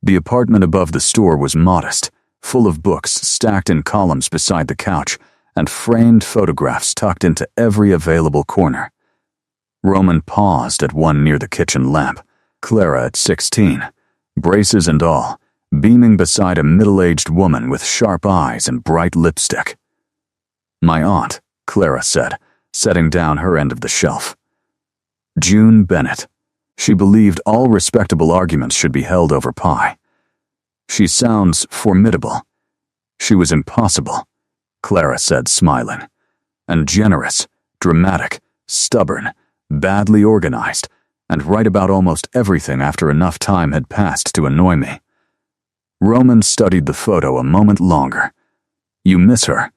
A: The apartment above the store was modest, full of books stacked in columns beside the couch, and framed photographs tucked into every available corner. Roman paused at one near the kitchen lamp, Clara at 16, braces and all, beaming beside a middle-aged woman with sharp eyes and bright lipstick. "My aunt," Clara said, setting down her end of the shelf. June Bennett. She believed all respectable arguments should be held over pie. "She sounds formidable." "She was impossible," Clara said, smiling. "And generous, dramatic, stubborn, badly organized, and right about almost everything after enough time had passed to annoy me." Roman studied the photo a moment longer. "You miss her?"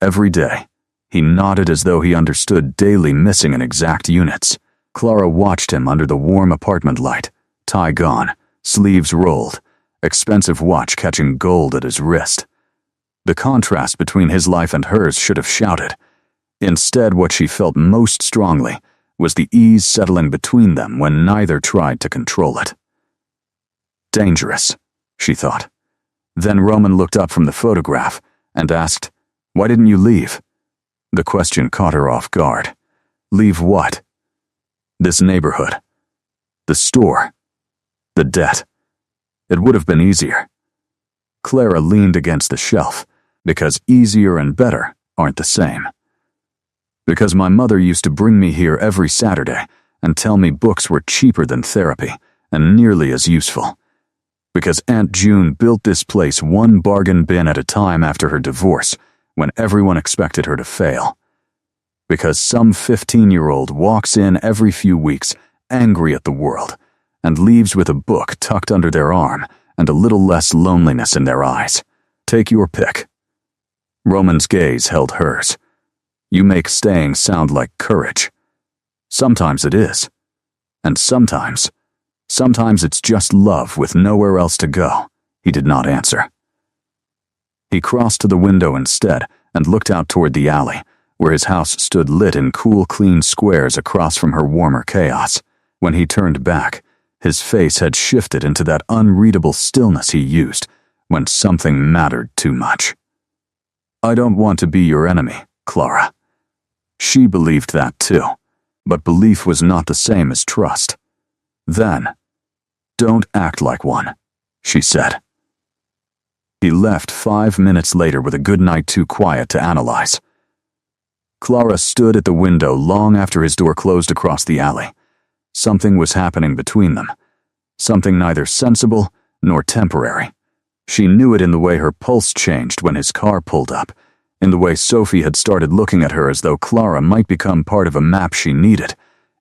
A: "Every day." He nodded as though he understood daily missing in exact units. Clara watched him under the warm apartment light, tie gone, sleeves rolled, expensive watch catching gold at his wrist. The contrast between his life and hers should have shouted. Instead, what she felt most strongly was the ease settling between them when neither tried to control it. Dangerous, she thought. Then Roman looked up from the photograph and asked, "Why didn't you leave?" The question caught her off guard. "Leave what?" "This neighborhood. The store. The debt. It would have been easier." Clara leaned against the shelf, because easier and better aren't the same. "Because my mother used to bring me here every Saturday and tell me books were cheaper than therapy and nearly as useful. Because Aunt June built this place one bargain bin at a time after her divorce, when everyone expected her to fail. Because some 15-year-old walks in every few weeks, angry at the world, and leaves with a book tucked under their arm and a little less loneliness in their eyes. Take your pick." Roman's gaze held hers. "You make staying sound like courage. Sometimes it is. And sometimes it's just love with nowhere else to go." He did not answer. He crossed to the window instead and looked out toward the alley, where his house stood lit in cool, clean squares across from her warmer chaos. When he turned back, his face had shifted into that unreadable stillness he used when something mattered too much. "I don't want to be your enemy, Clara." She believed that too, but belief was not the same as trust. Then, "Don't act like one," she said. He left 5 minutes later with a good night too quiet to analyze. Clara stood at the window long after his door closed across the alley. Something was happening between them. Something neither sensible nor temporary. She knew it in the way her pulse changed when his car pulled up, in the way Sophie had started looking at her as though Clara might become part of a map she needed,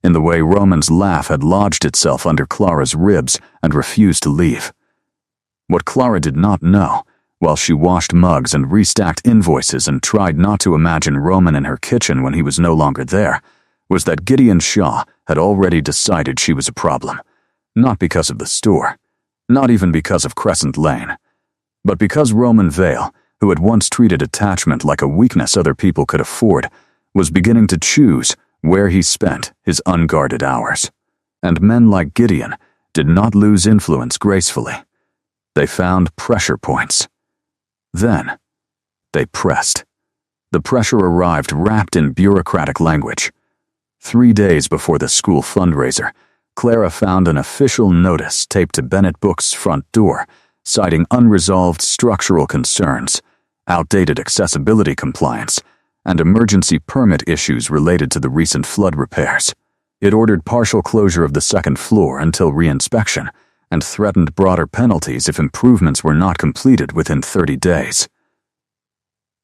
A: in the way Roman's laugh had lodged itself under Clara's ribs and refused to leave. What Clara did not know, while she washed mugs and restacked invoices and tried not to imagine Roman in her kitchen when he was no longer there, was that Gideon Shaw had already decided she was a problem. Not because of the store, not even because of Crescent Lane, but because Roman Vale, who had once treated attachment like a weakness other people could afford, was beginning to choose where he spent his unguarded hours. And men like Gideon did not lose influence gracefully. They found pressure points. Then, they pressed. The pressure arrived wrapped in bureaucratic language. 3 days before the school fundraiser, Clara found an official notice taped to Bennett Books' front door, citing unresolved structural concerns, outdated accessibility compliance, and emergency permit issues related to the recent flood repairs. It ordered partial closure of the second floor until reinspection, and threatened broader penalties if improvements were not completed within 30 days.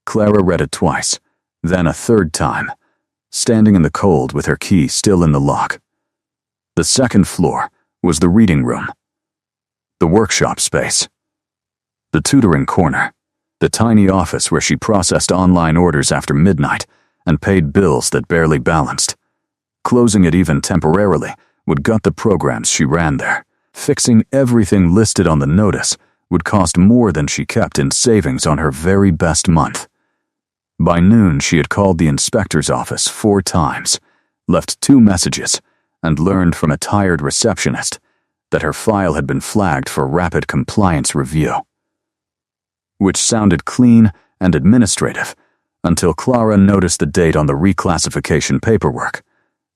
A: Clara read it twice, then a third time, standing in the cold with her key still in the lock. The second floor was the reading room, the workshop space, the tutoring corner, the tiny office where she processed online orders after midnight and paid bills that barely balanced. Closing it even temporarily would gut the programs she ran there. Fixing everything listed on the notice would cost more than she kept in savings on her very best month. By noon, she had called the inspector's office 4 times, left 2 messages, and learned from a tired receptionist that her file had been flagged for rapid compliance review. Which sounded clean and administrative, until Clara noticed the date on the reclassification paperwork,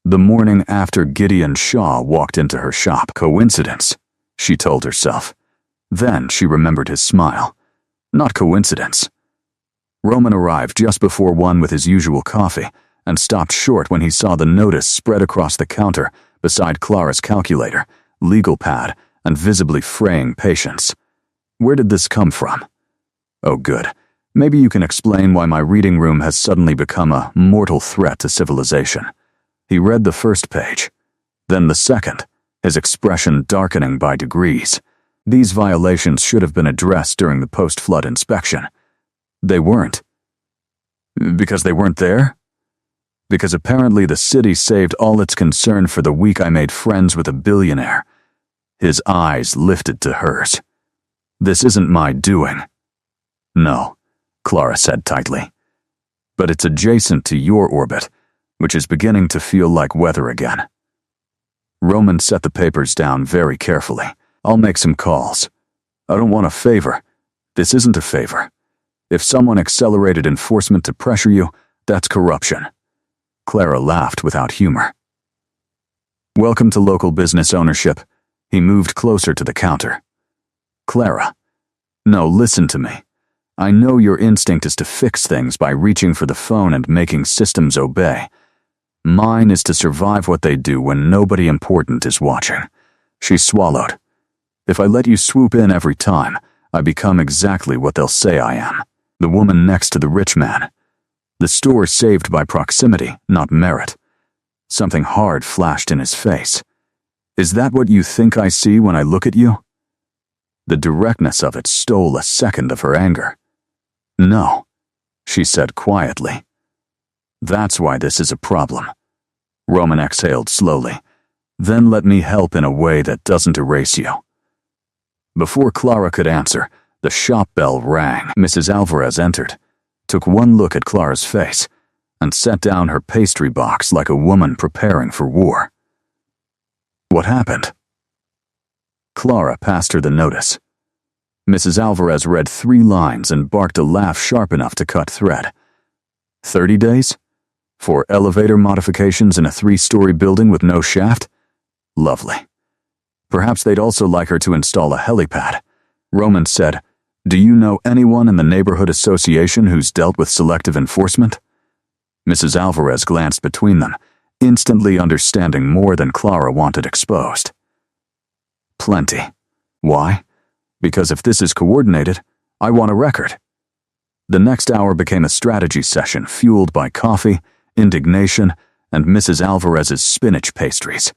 A: the morning after Gideon Shaw walked into her shop. Coincidence, she told herself. Then she remembered his smile. Not coincidence. Roman arrived just before 1 with his usual coffee and stopped short when he saw the notice spread across the counter beside Clara's calculator, legal pad, and visibly fraying patience. Where did this come from? Oh, good. Maybe you can explain why my reading room has suddenly become a mortal threat to civilization. He read the first page, then the second, his expression darkening by degrees. These violations should have been addressed during the post-flood inspection. They weren't. Because they weren't there? Because apparently the city saved all its concern for the week I made friends with a billionaire. His eyes lifted to hers. This isn't my doing. No, Clara said tightly. But it's adjacent to your orbit, which is beginning to feel like weather again. Roman set the papers down very carefully. I'll make some calls. I don't want a favor. This isn't a favor. If someone accelerated enforcement to pressure you, that's corruption. Clara laughed without humor. Welcome to local business ownership. He moved closer to the counter. Clara. No, listen to me. I know your instinct is to fix things by reaching for the phone and making systems obey. Mine is to survive what they do when nobody important is watching. She swallowed. If I let you swoop in every time, I become exactly what they'll say I am. The woman next to the rich man. The store saved by proximity, not merit. Something hard flashed in his face. Is that what you think I see when I look at you? The directness of it stole a second of her anger. No, she said quietly. That's why this is a problem. Roman exhaled slowly. Then let me help in a way that doesn't erase you. Before Clara could answer, the shop bell rang. Mrs. Alvarez entered, took one look at Clara's face, and set down her pastry box like a woman preparing for war. What happened? Clara passed her the notice. Mrs. Alvarez read 3 lines and barked a laugh sharp enough to cut thread. 30 days? For elevator modifications in a 3-story building with no shaft? Lovely. Perhaps they'd also like her to install a helipad. Roman said, Do you know anyone in the neighborhood association who's dealt with selective enforcement? Mrs. Alvarez glanced between them, instantly understanding more than Clara wanted exposed. Plenty. Why? Because if this is coordinated, I want a record. The next hour became a strategy session fueled by coffee, indignation, and Mrs. Alvarez's spinach pastries.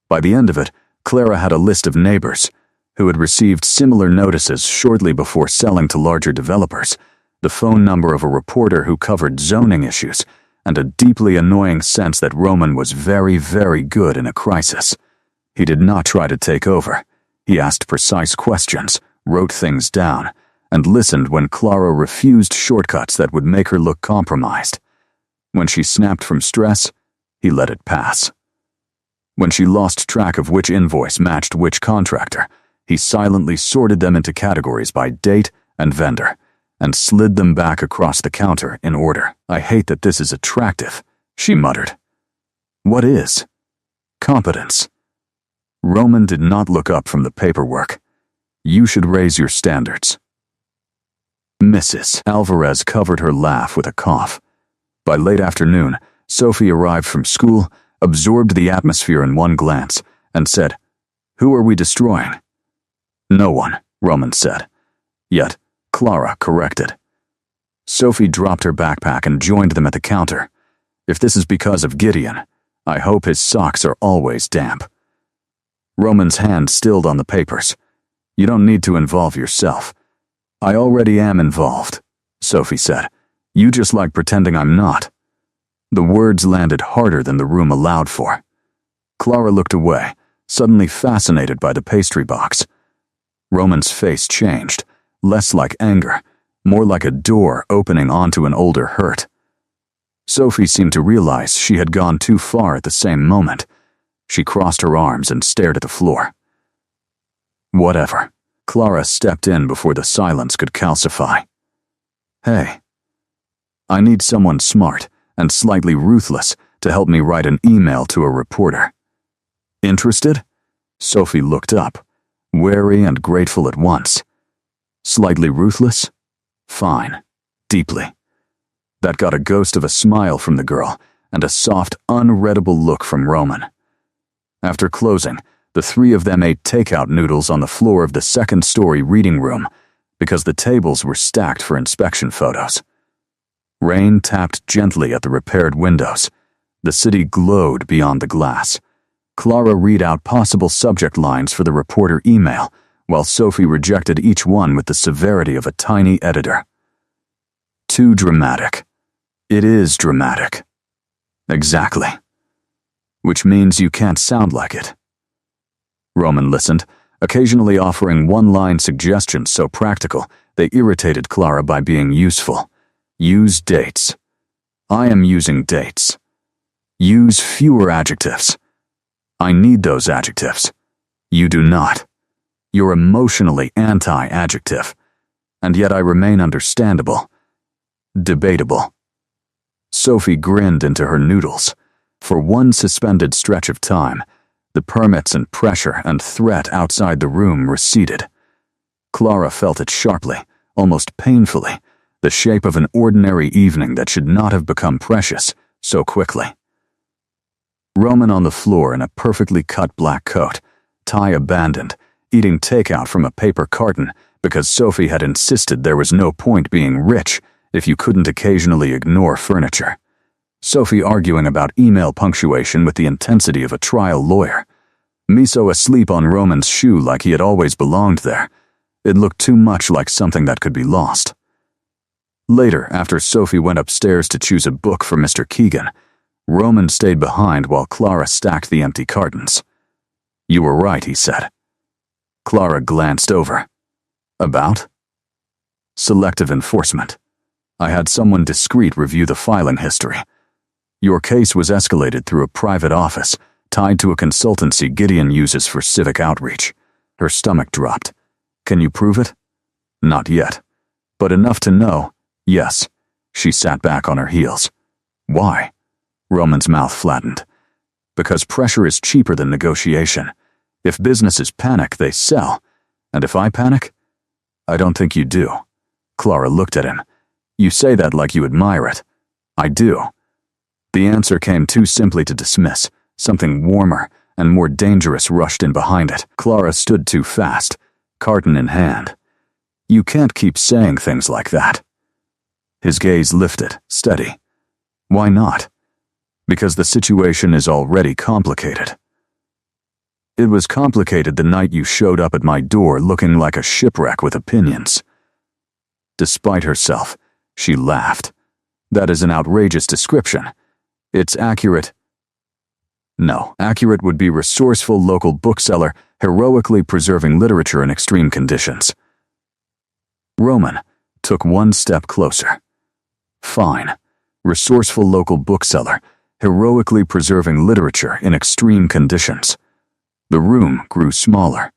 A: By the end of it, Clara had a list of neighbors who had received similar notices shortly before selling to larger developers, the phone number of a reporter who covered zoning issues, and a deeply annoying sense that Roman was very, very good in a crisis. He did not try to take over. He asked precise questions, wrote things down, and listened when Clara refused shortcuts that would make her look compromised. When she snapped from stress, he let it pass. When she lost track of which invoice matched which contractor, he silently sorted them into categories by date and vendor, and slid them back across the counter in order. I hate that this is attractive, she muttered. What is? Competence. Roman did not look up from the paperwork. You should raise your standards. Mrs. Alvarez covered her laugh with a cough. By late afternoon, Sophie arrived from school, absorbed the atmosphere in one glance, and said, Who are we destroying? No one, Roman said. Yet, Clara corrected. Sophie dropped her backpack and joined them at the counter. If this is because of Gideon, I hope his socks are always damp. Roman's hand stilled on the papers. You don't need to involve yourself. I already am involved, Sophie said. You just like pretending I'm not. The words landed harder than the room allowed for. Clara looked away, suddenly fascinated by the pastry box. Roman's face changed, less like anger, more like a door opening onto an older hurt. Sophie seemed to realize she had gone too far at the same moment. She crossed her arms and stared at the floor. Whatever. Clara stepped in before the silence could calcify. Hey. I need someone smart and slightly ruthless to help me write an email to a reporter. Interested? Sophie looked up, wary and grateful at once. Slightly ruthless? Fine. Deeply. That got a ghost of a smile from the girl and a soft, unreadable look from Roman. After closing, the three of them ate takeout noodles on the floor of the second-story reading room because the tables were stacked for inspection photos. Rain tapped gently at the repaired windows. The city glowed beyond the glass. Clara read out possible subject lines for the reporter email, while Sophie rejected each one with the severity of a tiny editor. Too dramatic. It is dramatic. Exactly. Which means you can't sound like it. Roman listened, occasionally offering one-line suggestions so practical they irritated Clara by being useful. Use dates. I am using dates. Use fewer adjectives. I need those adjectives. You do not. You're emotionally anti-adjective, and yet I remain understandable. Debatable. Sophie grinned into her noodles. For one suspended stretch of time, the permits and pressure and threat outside the room receded. Clara felt it sharply, almost painfully, the shape of an ordinary evening that should not have become precious so quickly. Roman on the floor in a perfectly cut black coat, tie abandoned, eating takeout from a paper carton because Sophie had insisted there was no point being rich if you couldn't occasionally ignore furniture. Sophie arguing about email punctuation with the intensity of a trial lawyer. Miso asleep on Roman's shoe like he had always belonged there. It looked too much like something that could be lost. Later, after Sophie went upstairs to choose a book for Mr. Keegan, Roman stayed behind while Clara stacked the empty cartons. You were right, he said. Clara glanced over. About? Selective enforcement. I had someone discreet review the filing history. Your case was escalated through a private office, tied to a consultancy Gideon uses for civic outreach. Her stomach dropped. Can you prove it? Not yet. But enough to know, yes. She sat back on her heels. Why? Roman's mouth flattened. Because pressure is cheaper than negotiation. If businesses panic, they sell. And if I panic? I don't think you do. Clara looked at him. You say that like you admire it. I do. The answer came too simply to dismiss. Something warmer and more dangerous rushed in behind it. Clara stood too fast, carton in hand. You can't keep saying things like that. His gaze lifted, steady. Why not? Because the situation is already complicated. It was complicated the night you showed up at my door looking like a shipwreck with opinions. Despite herself, she laughed. That is an outrageous description. It's accurate. No, accurate would be resourceful local bookseller heroically preserving literature in extreme conditions. Roman took one step closer. Fine. Resourceful local bookseller heroically preserving literature in extreme conditions. The room grew smaller.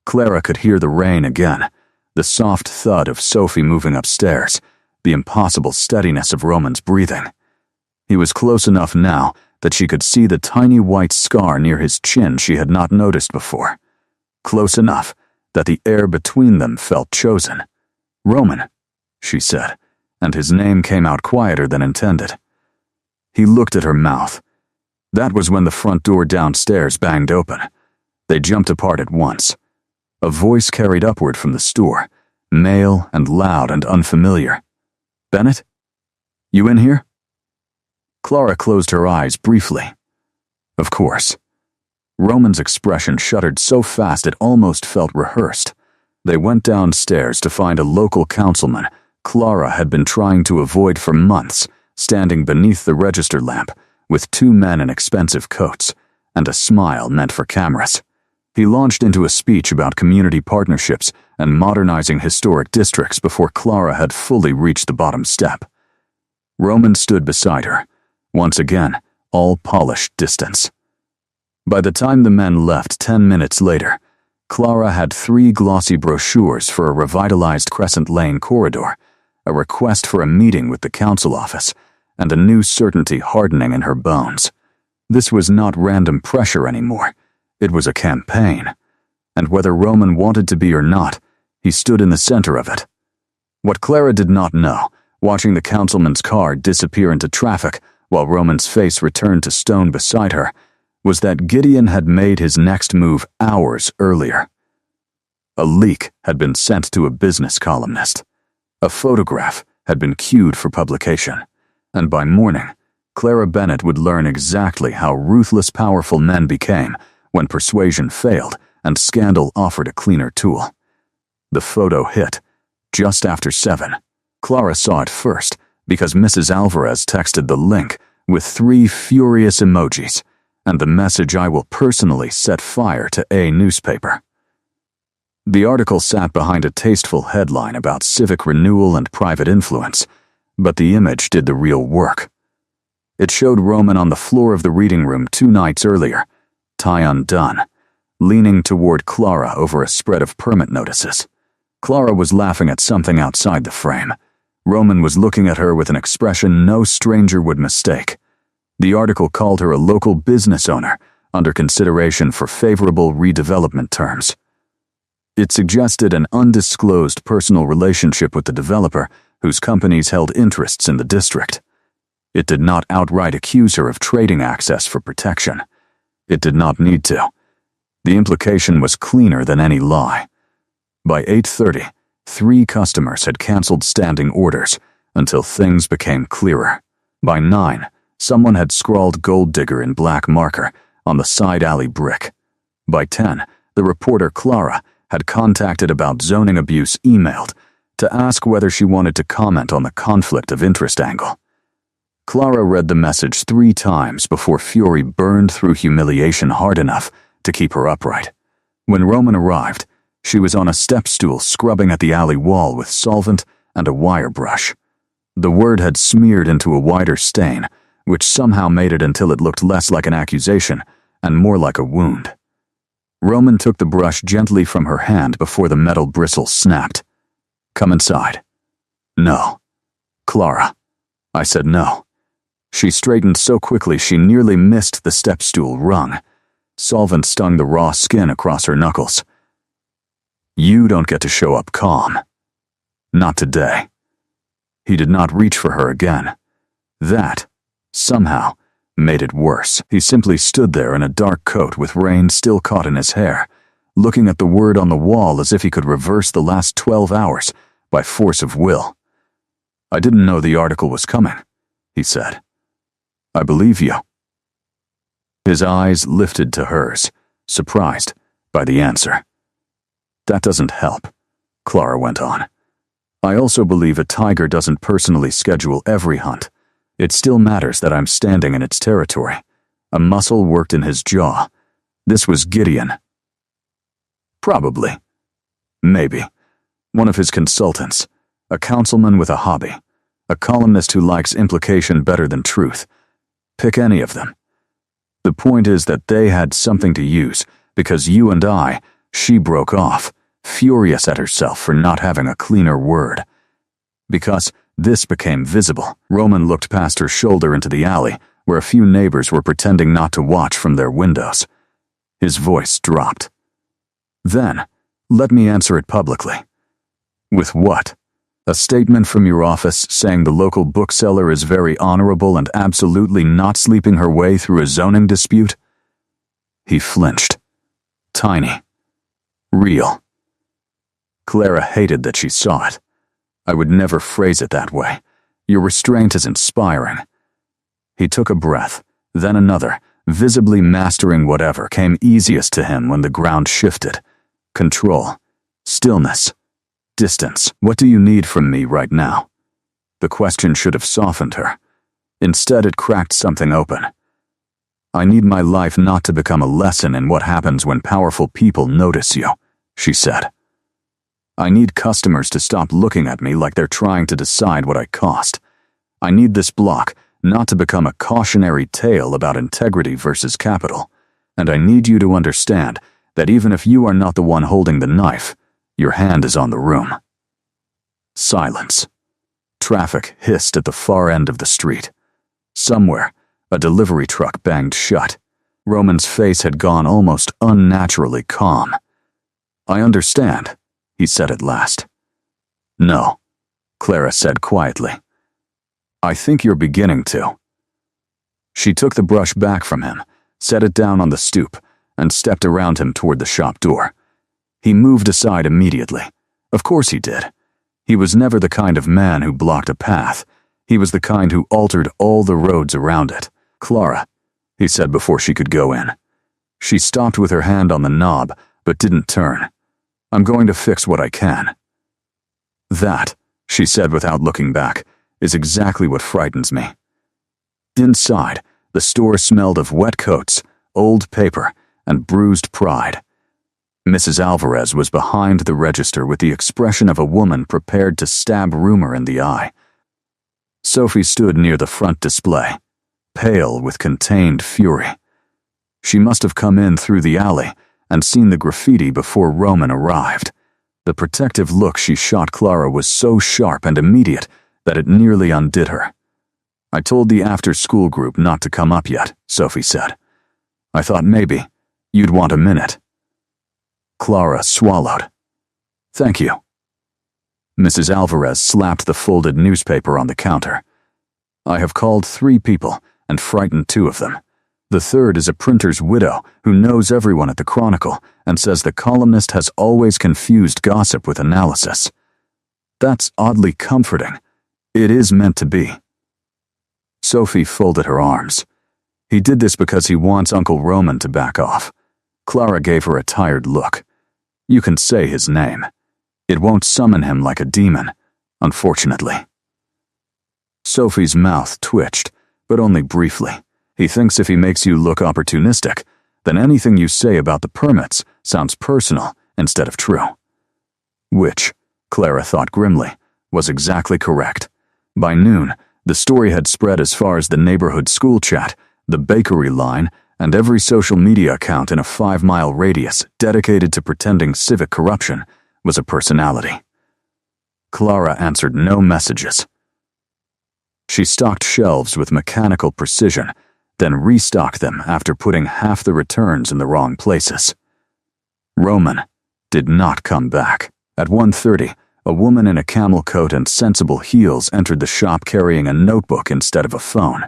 A: Clara could hear the rain again, the soft thud of Sophie moving upstairs, the impossible steadiness of Roman's breathing. He was close enough now that she could see the tiny white scar near his chin she had not noticed before. Close enough that the air between them felt chosen. Roman, she said, and his name came out quieter than intended. He looked at her mouth. That was when the front door downstairs banged open. They jumped apart at once. A voice carried upward from the store, male and loud and unfamiliar. Bennett? You in here? Clara closed her eyes briefly. Of course. Roman's expression shuddered so fast it almost felt rehearsed. They went downstairs to find a local councilman Clara had been trying to avoid for months, standing beneath the register lamp, with two men in expensive coats, and a smile meant for cameras. He launched into a speech about community partnerships and modernizing historic districts before Clara had fully reached the bottom step. Roman stood beside her, once again, all polished distance. By the time the men left 10 minutes later, Clara had 3 glossy brochures for a revitalized Crescent Lane corridor, a request for a meeting with the council office, and a new certainty hardening in her bones. This was not random pressure anymore. It was a campaign. And whether Roman wanted to be or not, he stood in the center of it. What Clara did not know, watching the councilman's car disappear into traffic while Roman's face returned to stone beside her, was that Gideon had made his next move hours earlier. A leak had been sent to a business columnist. A photograph had been cued for publication. And by morning, Clara Bennett would learn exactly how ruthless powerful men became when persuasion failed and scandal offered a cleaner tool. The photo hit just after 7. Clara saw it first because Mrs. Alvarez texted the link with 3 furious emojis and the message, "I will personally set fire to a newspaper." The article sat behind a tasteful headline about civic renewal and private influence, but the image did the real work. It showed Roman on the floor of the reading room 2 nights earlier, tie undone, leaning toward Clara over a spread of permit notices. Clara was laughing at something outside the frame. Roman was looking at her with an expression no stranger would mistake. The article called her a local business owner under consideration for favorable redevelopment terms. It suggested an undisclosed personal relationship with the developer whose companies held interests in the district. It did not outright accuse her of trading access for protection. It did not need to. The implication was cleaner than any lie. By 8:30, 3 customers had canceled standing orders until things became clearer. By 9, someone had scrawled "gold digger" in black marker on the side alley brick. By 10, the reporter Clara had contacted about zoning abuse emailed to ask whether she wanted to comment on the conflict of interest angle. Clara read the message 3 times before fury burned through humiliation hard enough to keep her upright. When Roman arrived, she was on a step stool scrubbing at the alley wall with solvent and a wire brush. The word had smeared into a wider stain, which somehow made it until it looked less like an accusation and more like a wound. Roman took the brush gently from her hand before the metal bristle snapped. "Come inside." "No." "Clara." I said no. She straightened so quickly she nearly missed the step stool rung. Solvent stung the raw skin across her knuckles. "You don't get to show up calm. Not today." He did not reach for her again. That, somehow, made it worse. He simply stood there in a dark coat with rain still caught in his hair, looking at the word on the wall as if he could reverse the last 12 hours by force of will. "I didn't know the article was coming," he said. "I believe you." His eyes lifted to hers, surprised by the answer. "That doesn't help," Clara went on. "I also believe a tiger doesn't personally schedule every hunt. It still matters that I'm standing in its territory." A muscle worked in his jaw. This was Gideon. Probably. Maybe. One of his consultants. A councilman with a hobby. A columnist who likes implication better than truth. Pick any of them. The point is that they had something to use, because you and I, she broke off, furious at herself for not having a cleaner word. Because this became visible. Roman looked past her shoulder into the alley, where a few neighbors were pretending not to watch from their windows. His voice dropped. "Then, let me answer it publicly." "With what? A statement from your office saying the local bookseller is very honorable and absolutely not sleeping her way through a zoning dispute?" He flinched. Tiny. Real. Clara hated that she saw it. "I would never phrase it that way. Your restraint is inspiring." He took a breath, then another, visibly mastering whatever came easiest to him when the ground shifted. Control. Stillness. Distance. "What do you need from me right now?" The question should have softened her. Instead, it cracked something open. "I need my life not to become a lesson in what happens when powerful people notice you," she said. "I need customers to stop looking at me like they're trying to decide what I cost. I need this block not to become a cautionary tale about integrity versus capital. And I need you to understand that even if you are not the one holding the knife, your hand is on the room." Silence. Traffic hissed at the far end of the street. Somewhere, a delivery truck banged shut. Roman's face had gone almost unnaturally calm. "I understand," he said at last. "No," Clara said quietly. "I think you're beginning to." She took the brush back from him, set it down on the stoop, and stepped around him toward the shop door. He moved aside immediately. Of course he did. He was never the kind of man who blocked a path. He was the kind who altered all the roads around it. "Clara," he said before she could go in. She stopped with her hand on the knob, but didn't turn. "I'm going to fix what I can." "That," she said without looking back, "is exactly what frightens me." Inside, the store smelled of wet coats, old paper, and bruised pride. Mrs. Alvarez was behind the register with the expression of a woman prepared to stab rumor in the eye. Sophie stood near the front display, pale with contained fury. She must have come in through the alley and seen the graffiti before Roman arrived. The protective look she shot Clara was so sharp and immediate that it nearly undid her. "I told the after-school group not to come up yet," Sophie said. "I thought maybe you'd want a minute." Clara swallowed. "Thank you." Mrs. Alvarez slapped the folded newspaper on the counter. "I have called 3 people and frightened 2 of them. The third is a printer's widow who knows everyone at the Chronicle and says the columnist has always confused gossip with analysis. That's oddly comforting. It is meant to be." Sophie folded her arms. "He did this because he wants Uncle Roman to back off." Clara gave her a tired look. "You can say his name. It won't summon him like a demon, unfortunately." Sophie's mouth twitched, but only briefly. "He thinks if he makes you look opportunistic, then anything you say about the permits sounds personal instead of true." Which, Clara thought grimly, was exactly correct. By noon, the story had spread as far as the neighborhood school chat, the bakery line, and every social media account in a 5-mile radius dedicated to pretending civic corruption was a personality. Clara answered no messages. She stocked shelves with mechanical precision, then restocked them after putting half the returns in the wrong places. Roman did not come back. At 1:30, a woman in a camel coat and sensible heels entered the shop carrying a notebook instead of a phone.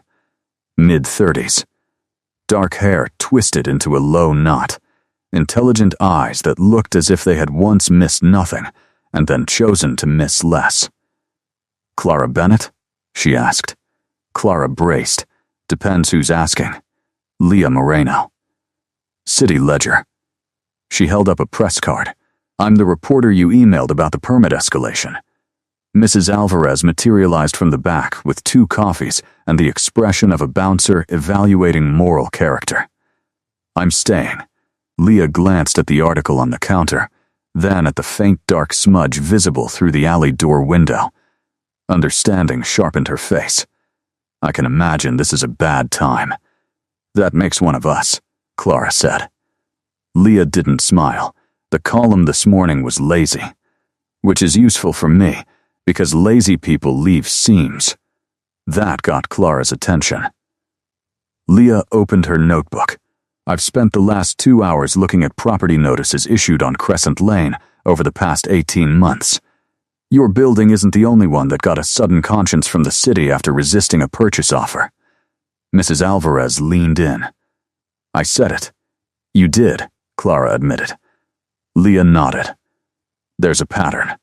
A: Mid-30s. Dark hair twisted into a low knot. Intelligent eyes that looked as if they had once missed nothing and then chosen to miss less. "Clara Bennett?" she asked. Clara braced. "Depends who's asking." "Leah Moreno." "City Ledger." She held up a press card. "I'm the reporter you emailed about the permit escalation." Mrs. Alvarez materialized from the back with 2 coffees and the expression of a bouncer evaluating moral character. "I'm staying." Leah glanced at the article on the counter, then at the faint dark smudge visible through the alley door window. Understanding sharpened her face. "I can imagine this is a bad time." "That makes one of us," Clara said. Leah didn't smile. The column this morning was lazy, which is useful for me because lazy people leave seams. That got Clara's attention. Leah opened her notebook. "I've spent the last 2 hours looking at property notices issued on Crescent Lane over the past 18 months. Your building isn't the only one that got a sudden conscience from the city after resisting a purchase offer." Mrs. Alvarez leaned in. "I said it." "You did," Clara admitted. Leah nodded. "There's a pattern.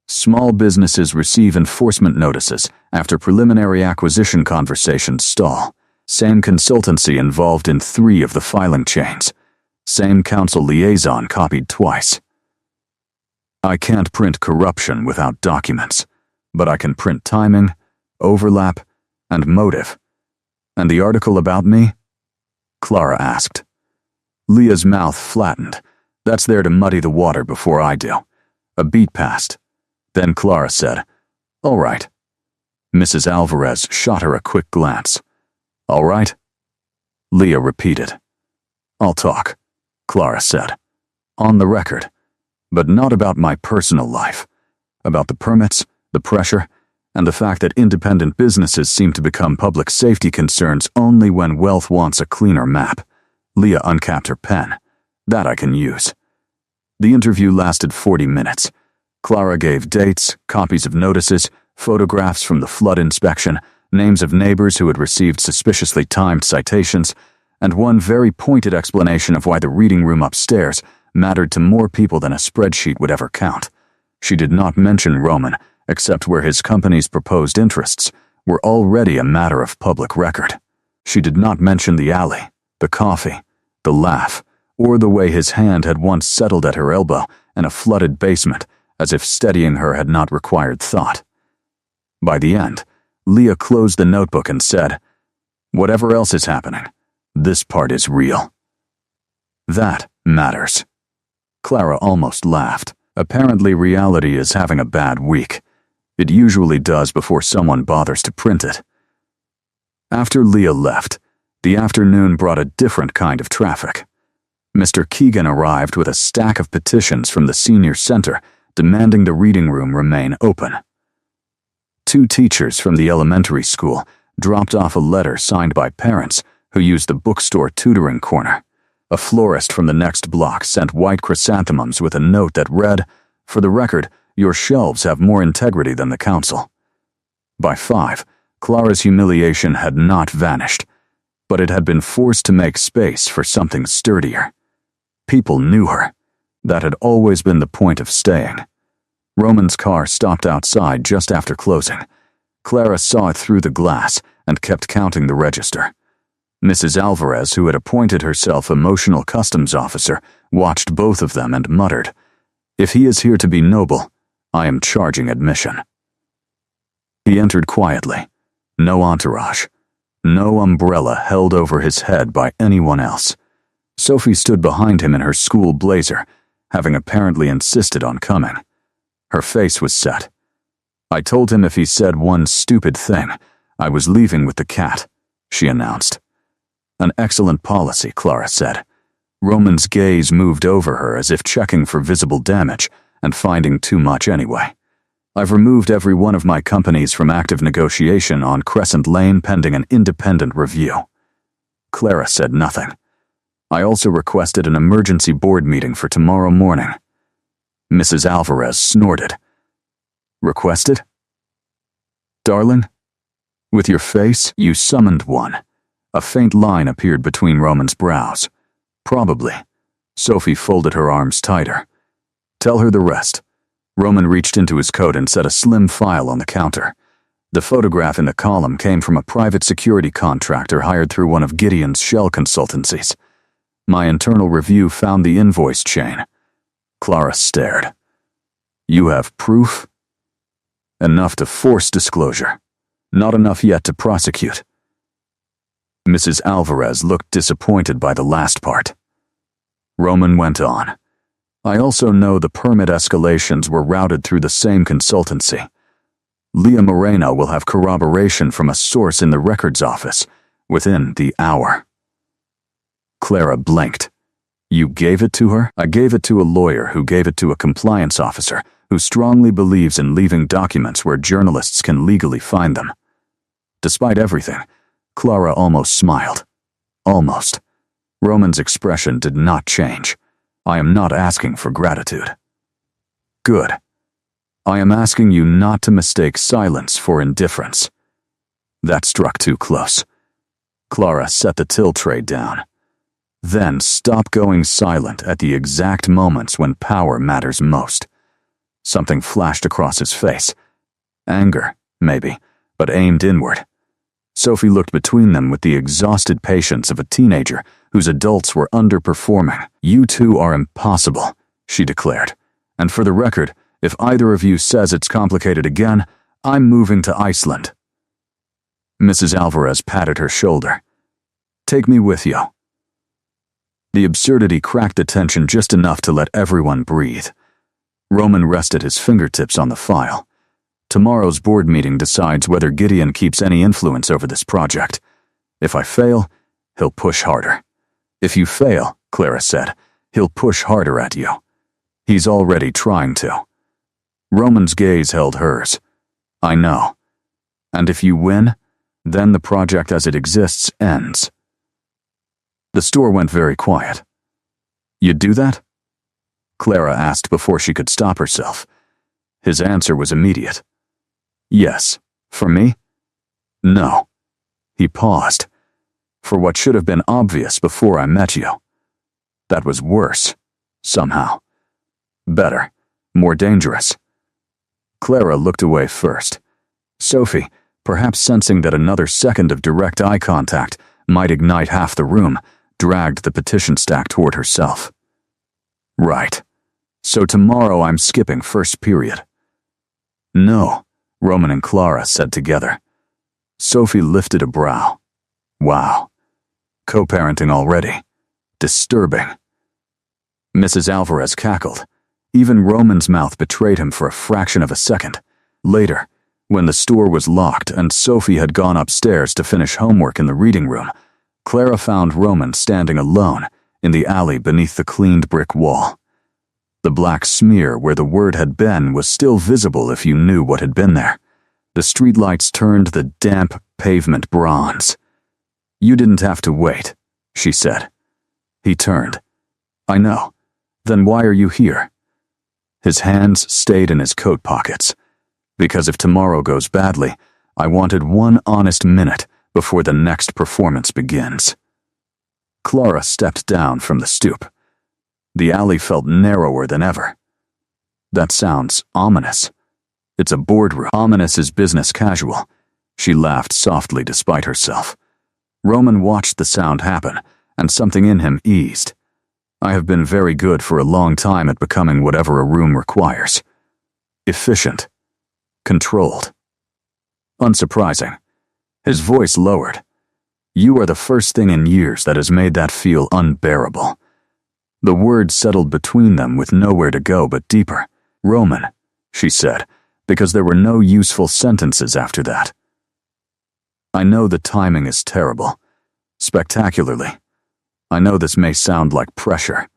A: Small businesses receive enforcement notices after preliminary acquisition conversations stall. Same consultancy involved in 3 of the filing chains. Same council liaison copied twice. I can't print corruption without documents, but I can print timing, overlap, and motive." "And the article about me?" Clara asked. Leah's mouth flattened. "That's there to muddy the water before I do." A beat passed. Then Clara said, "All right." Mrs. Alvarez shot her a quick glance. "All right?" Leah repeated. "I'll talk," Clara said. "On the record. But not about my personal life. About the permits, the pressure, and the fact that independent businesses seem to become public safety concerns only when wealth wants a cleaner map." Leah uncapped her pen. "That I can use." The interview lasted 40 minutes. Clara gave dates, copies of notices, photographs from the flood inspection, names of neighbors who had received suspiciously timed citations, and one very pointed explanation of why the reading room upstairs mattered to more people than a spreadsheet would ever count. She did not mention Roman, except where his company's proposed interests were already a matter of public record. She did not mention the alley, the coffee, the laugh, or the way his hand had once settled at her elbow in a flooded basement, as if steadying her had not required thought. By the end, Leah closed the notebook and said, "Whatever else is happening, this part is real. That matters." Clara almost laughed. Apparently reality is having a bad week. It usually does before someone bothers to print it. After Leah left, the afternoon brought a different kind of traffic. Mr. Keegan arrived with a stack of petitions from the senior center demanding the reading room remain open. 2 teachers from the elementary school dropped off a letter signed by parents who used the bookstore tutoring corner. A florist from the next block sent white chrysanthemums with a note that read, "For the record, your shelves have more integrity than the council." By 5, Clara's humiliation had not vanished, but it had been forced to make space for something sturdier. People knew her. That had always been the point of staying. Roman's car stopped outside just after closing. Clara saw it through the glass and kept counting the register. Mrs. Alvarez, who had appointed herself emotional customs officer, watched both of them and muttered, "If he is here to be noble, I am charging admission." He entered quietly. No entourage. No umbrella held over his head by anyone else. Sophie stood behind him in her school blazer, having apparently insisted on coming. Her face was set. "I told him if he said one stupid thing, I was leaving with the cat," she announced. "An excellent policy," Clara said. Roman's gaze moved over her as if checking for visible damage and finding too much anyway. "I've removed every one of my companies from active negotiation on Crescent Lane pending an independent review." Clara said nothing. "I also requested an emergency board meeting for tomorrow morning." Mrs. Alvarez snorted. "Requested? Darling? With your face, you summoned one." A faint line appeared between Roman's brows. "Probably." Sophie folded her arms tighter. "Tell her the rest." Roman reached into his coat and set a slim file on the counter. The photograph in the column came from a private security contractor hired through one of Gideon's shell consultancies. "My internal review found the invoice chain." Clara stared. "You have proof?" "Enough to force disclosure. Not enough yet to prosecute." Mrs. Alvarez looked disappointed by the last part. Roman went on. "I also know the permit escalations were routed through the same consultancy. Leah Moreno will have corroboration from a source in the records office within the hour." Clara blinked. "You gave it to her?" "I gave it to a lawyer who gave it to a compliance officer who strongly believes in leaving documents where journalists can legally find them." Despite everything, Clara almost smiled. Almost. Roman's expression did not change. "I am not asking for gratitude." "Good. I am asking you not to mistake silence for indifference." That struck too close. Clara set the till tray down. "Then stop going silent at the exact moments when power matters most." Something flashed across his face. Anger, maybe, but aimed inward. Sophie looked between them with the exhausted patience of a teenager whose adults were underperforming. "You two are impossible," she declared. "And for the record, if either of you says it's complicated again, I'm moving to Iceland." Mrs. Alvarez patted her shoulder. "Take me with you." The absurdity cracked the tension just enough to let everyone breathe. Roman rested his fingertips on the file. Tomorrow's board meeting decides whether Gideon keeps any influence over this project. If I fail, he'll push harder. If you fail, Clara said, he'll push harder at you. He's already trying to. Roman's gaze held hers. I know. And if you win, then the project as it exists ends. The store went very quiet. You'd do that? Clara asked before she could stop herself. His answer was immediate. Yes. For me? No. He paused. For what should have been obvious before I met you. That was worse. Somehow. Better. More dangerous. Clara looked away first. Sophie, perhaps sensing that another second of direct eye contact might ignite half the room, dragged the petition stack toward herself. Right. So tomorrow I'm skipping first period. No, Roman and Clara said together. Sophie lifted a brow. Wow. Co-parenting already. Disturbing. Mrs. Alvarez cackled. Even Roman's mouth betrayed him for a fraction of a second. Later, when the store was locked and Sophie had gone upstairs to finish homework in the reading room, Clara found Roman standing alone in the alley beneath the cleaned brick wall. The black smear where the word had been was still visible if you knew what had been there. The streetlights turned the damp pavement bronze. You didn't have to wait, she said. He turned. I know. Then why are you here? His hands stayed in his coat pockets. Because if tomorrow goes badly, I wanted one honest minute before the next performance begins. Clara stepped down from the stoop. The alley felt narrower than ever. That sounds ominous. It's a boardroom. Ominous is business casual. She laughed softly despite herself. Roman watched the sound happen, and something in him eased. I have been very good for a long time at becoming whatever a room requires. Efficient. Controlled. Unsurprising. His voice lowered. You are the first thing in years that has made that feel unbearable. The words settled between them with nowhere to go but deeper. Roman, she said, because there were no useful sentences after that. I know the timing is terrible. Spectacularly. I know this may sound like pressure.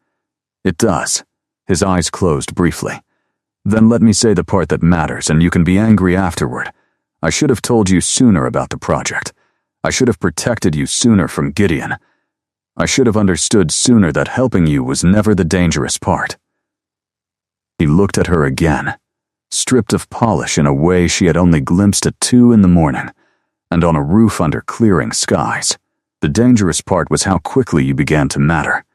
A: It does. His eyes closed briefly. Then let me say the part that matters, and you can be angry afterward. I should have told you sooner about the project. I should have protected you sooner from Gideon. I should have understood sooner that helping you was never the dangerous part. He looked at her again, stripped of polish in a way she had only glimpsed at 2 a.m, and on a roof under clearing skies. The dangerous part was how quickly you began to matter.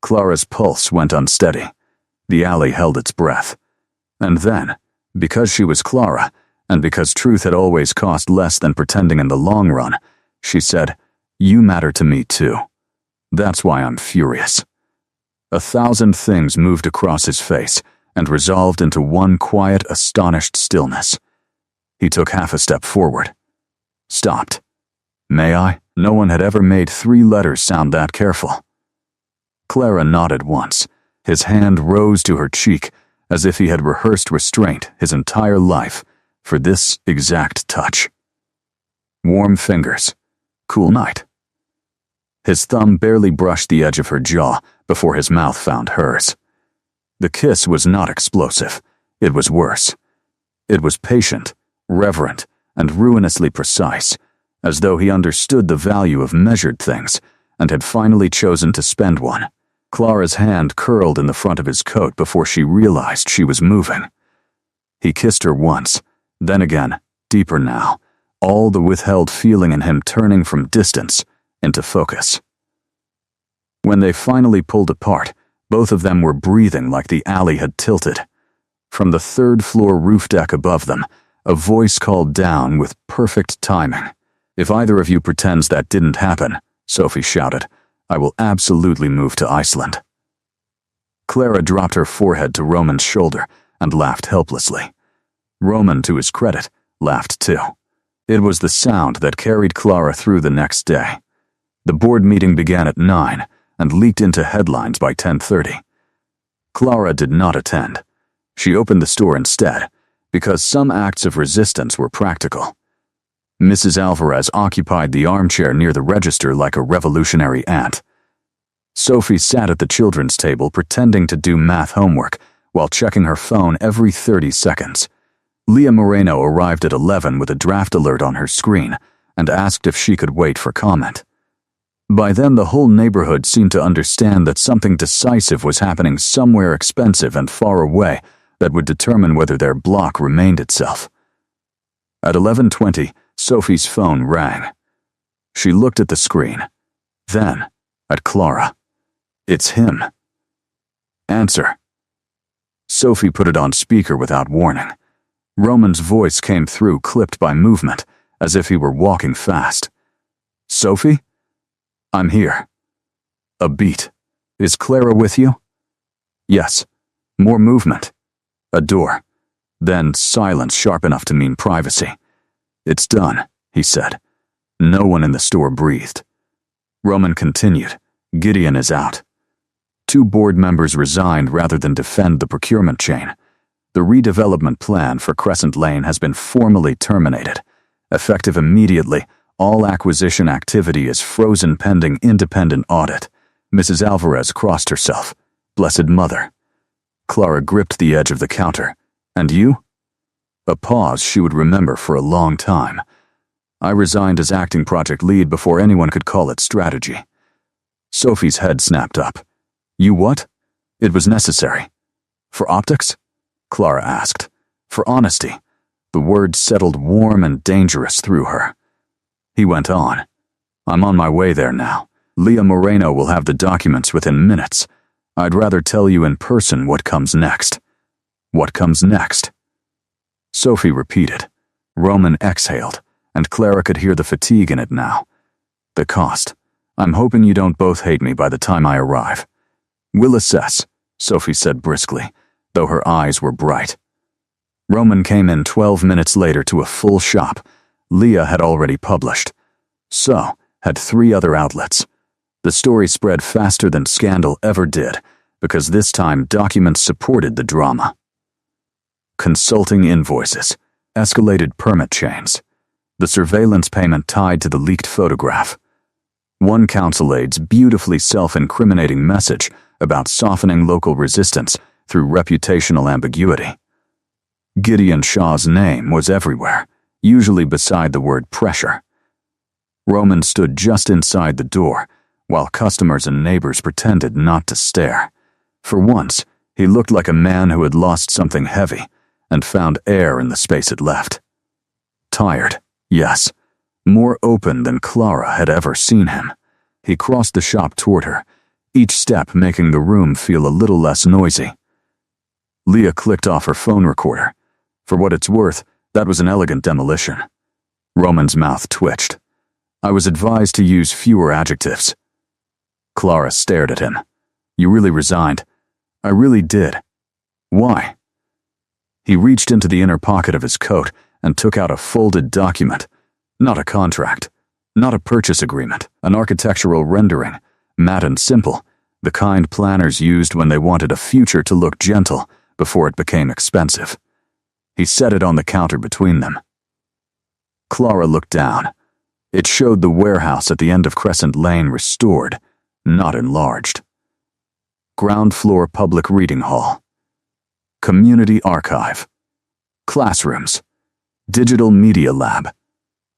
A: Clara's pulse went unsteady. The alley held its breath. And then, because she was Clara, and because truth had always cost less than pretending in the long run, she said, You matter to me too. That's why I'm furious. 1,000 things moved across his face and resolved into one quiet, astonished stillness. He took half a step forward. Stopped. May I? No one had ever made 3 letters sound that careful. Clara nodded once. His hand rose to her cheek as if he had rehearsed restraint his entire life for this exact touch. Warm fingers. Cool night. His thumb barely brushed the edge of her jaw before his mouth found hers. The kiss was not explosive. It was worse. It was patient, reverent, and ruinously precise, as though he understood the value of measured things and had finally chosen to spend one. Clara's hand curled in the front of his coat before she realized she was moving. He kissed her once, then again, deeper now, all the withheld feeling in him turning from distance into focus. When they finally pulled apart, both of them were breathing like the alley had tilted. From the 3rd-floor roof deck above them, a voice called down with perfect timing. If either of you pretends that didn't happen, Sophie shouted, I will absolutely move to Iceland. Clara dropped her forehead to Roman's shoulder and laughed helplessly. Roman, to his credit, laughed too. It was the sound that carried Clara through the next day. The board meeting began at 9 and leaked into headlines by 10:30. Clara did not attend. She opened the store instead, because some acts of resistance were practical. Mrs. Alvarez occupied the armchair near the register like a revolutionary ant. Sophie sat at the children's table pretending to do math homework while checking her phone every 30 seconds. Leah Moreno arrived at 11 with a draft alert on her screen and asked if she could wait for comment. By then, the whole neighborhood seemed to understand that something decisive was happening somewhere expensive and far away that would determine whether their block remained itself. At 11:20, Sophie's phone rang. She looked at the screen, then at Clara. It's him. Answer. Sophie put it on speaker without warning. Roman's voice came through, clipped by movement, as if he were walking fast. Sophie? I'm here. A beat. Is Clara with you? Yes. More movement. A door. Then silence sharp enough to mean privacy. It's done, he said. No one in the store breathed. Roman continued. Gideon is out. 2 board members resigned rather than defend the procurement chain. The redevelopment plan for Crescent Lane has been formally terminated. Effective immediately, all acquisition activity is frozen pending independent audit. Mrs. Alvarez crossed herself. Blessed Mother. Clara gripped the edge of the counter. And you? A pause she would remember for a long time. I resigned as acting project lead before anyone could call it strategy. Sophie's head snapped up. You what? It was necessary. For optics? Clara asked. For honesty. The words settled warm and dangerous through her. He went on. I'm on my way there now. Leah Moreno will have the documents within minutes. I'd rather tell you in person what comes next. What comes next? Sophie repeated. Roman exhaled, and Clara could hear the fatigue in it now. The cost. I'm hoping you don't both hate me by the time I arrive. We'll assess, Sophie said briskly, though her eyes were bright. Roman came in 12 minutes later to a full shop. Leah had already published. So had 3 other outlets. The story spread faster than scandal ever did, because this time documents supported the drama. Consulting invoices, escalated permit chains, the surveillance payment tied to the leaked photograph. One council aide's beautifully self-incriminating message about softening local resistance through reputational ambiguity. Gideon Shaw's name was everywhere, usually beside the word pressure. Roman stood just inside the door, while customers and neighbors pretended not to stare. For once, he looked like a man who had lost something heavy and found air in the space it left. Tired, yes. More open than Clara had ever seen him. He crossed the shop toward her, each step making the room feel a little less noisy. Leah clicked off her phone recorder. For what it's worth, that was an elegant demolition. Roman's mouth twitched. I was advised to use fewer adjectives. Clara stared at him. You really resigned? I really did. Why? He reached into the inner pocket of his coat and took out a folded document. Not a contract. Not a purchase agreement. An architectural rendering. Matte and simple. The kind planners used when they wanted a future to look gentle before it became expensive. He set it on the counter between them. Clara looked down. It showed the warehouse at the end of Crescent Lane restored, not enlarged. Ground floor public reading hall. Community archive. Classrooms. Digital media lab.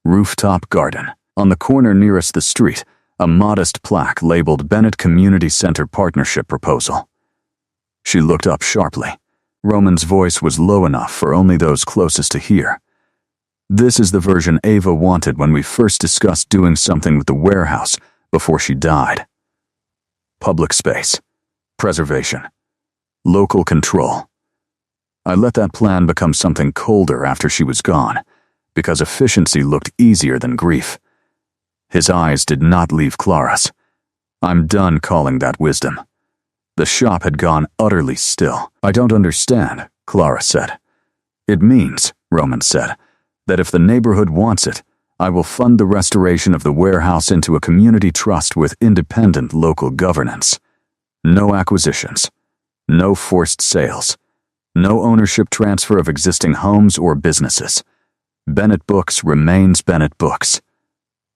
A: Rooftop garden. On the corner nearest the street, a modest plaque labeled Bennett Community Center Partnership Proposal. She looked up sharply. Roman's voice was low enough for only those closest to hear. This is the version Ava wanted when we first discussed doing something with the warehouse before she died. Public space. Preservation. Local control. I let that plan become something colder after she was gone, because efficiency looked easier than grief. His eyes did not leave Clara's. I'm done calling that wisdom. The shop had gone utterly still. I don't understand, Clara said. It means, Roman said, that if the neighborhood wants it, I will fund the restoration of the warehouse into a community trust with independent local governance. No acquisitions. No forced sales. No ownership transfer of existing homes or businesses. Bennett Books remains Bennett Books.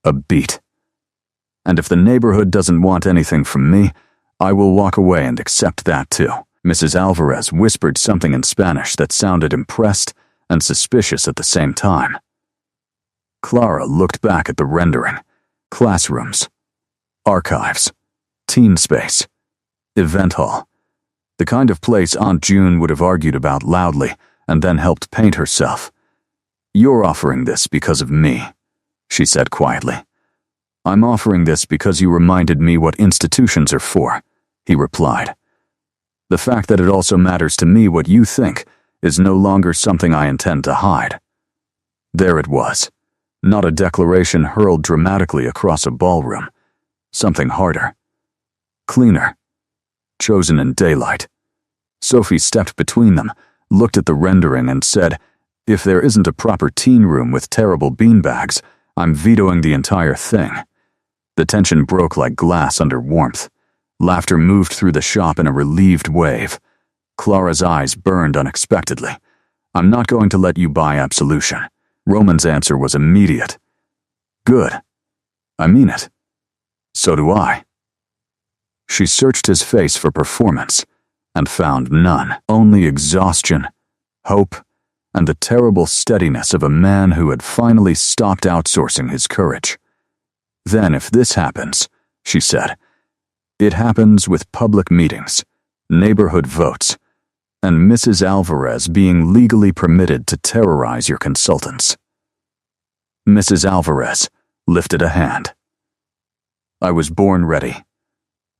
A: A beat. And if the neighborhood doesn't want anything from me, I will walk away and accept that too. Mrs. Alvarez whispered something in Spanish that sounded impressed and suspicious at the same time. Clara looked back at the rendering. Classrooms, archives, teen space, event hall. The kind of place Aunt June would have argued about loudly and then helped paint herself. You're offering this because of me, she said quietly. I'm offering this because you reminded me what institutions are for, he replied. The fact that it also matters to me what you think is no longer something I intend to hide. There it was, not a declaration hurled dramatically across a ballroom. Something harder, cleaner, chosen in daylight. Sophie stepped between them, looked at the rendering and said, if there isn't a proper teen room with terrible beanbags, I'm vetoing the entire thing. The tension broke like glass under warmth. Laughter moved through the shop in a relieved wave. Clara's eyes burned unexpectedly. I'm not going to let you buy absolution. Roman's answer was immediate. Good. I mean it. So do I. She searched his face for performance and found none. Only exhaustion, hope, and the terrible steadiness of a man who had finally stopped outsourcing his courage. Then if this happens, she said, it happens with public meetings, neighborhood votes, and Mrs. Alvarez being legally permitted to terrorize your consultants. Mrs. Alvarez lifted a hand. I was born ready.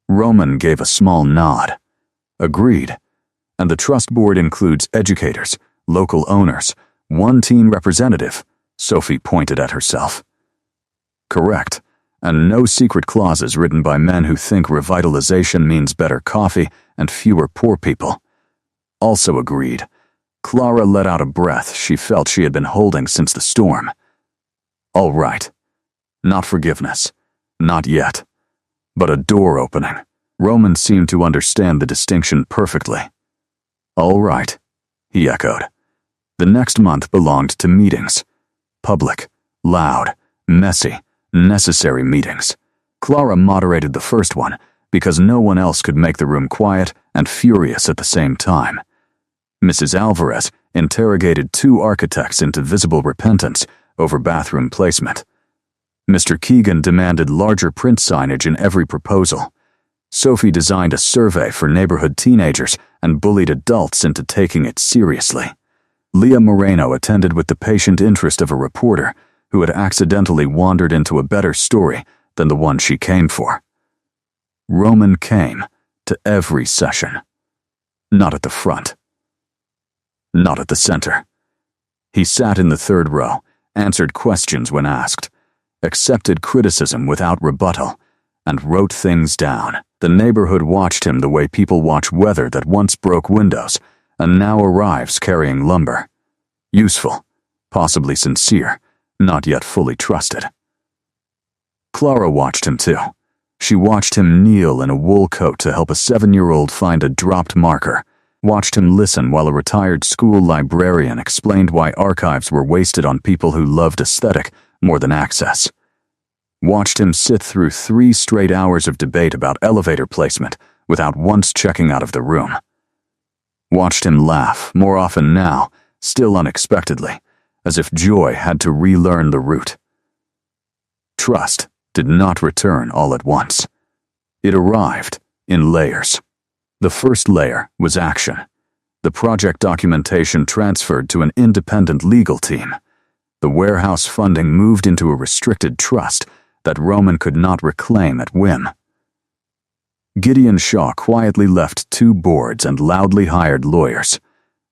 A: Roman gave a small nod. Agreed. And the trust board includes educators, local owners, one teen representative, Sophie pointed at herself. Correct. And no secret clauses written by men who think revitalization means better coffee and fewer poor people. Also agreed. Clara let out a breath she felt she had been holding since the storm. All right. Not forgiveness. Not yet. But a door opening. Roman seemed to understand the distinction perfectly. All right, he echoed. The next month belonged to meetings. Public, loud, messy, necessary meetings. Clara moderated the first one because no one else could make the room quiet and furious at the same time. Mrs. Alvarez interrogated 2 architects into visible repentance over bathroom placement. Mr. Keegan demanded larger print signage in every proposal. Sophie designed a survey for neighborhood teenagers and bullied adults into taking it seriously. Leah Moreno attended with the patient interest of a reporter who had accidentally wandered into a better story than the one she came for. Roman came to every session. Not at the front. Not at the center. He sat in the 3rd row, answered questions when asked, accepted criticism without rebuttal, and wrote things down. The neighborhood watched him the way people watch weather that once broke windows and now arrives carrying lumber. Useful, possibly sincere, not yet fully trusted. Clara watched him too. She watched him kneel in a wool coat to help a 7-year-old find a dropped marker, watched him listen while a retired school librarian explained why archives were wasted on people who loved aesthetic more than access. Watched him sit through 3 straight hours of debate about elevator placement without once checking out of the room. Watched him laugh, more often now, still unexpectedly, as if joy had to relearn the route. Trust did not return all at once. It arrived in layers. The first layer was action. The project documentation transferred to an independent legal team. The warehouse funding moved into a restricted trust that Roman could not reclaim at whim. Gideon Shaw quietly left 2 boards and loudly hired lawyers.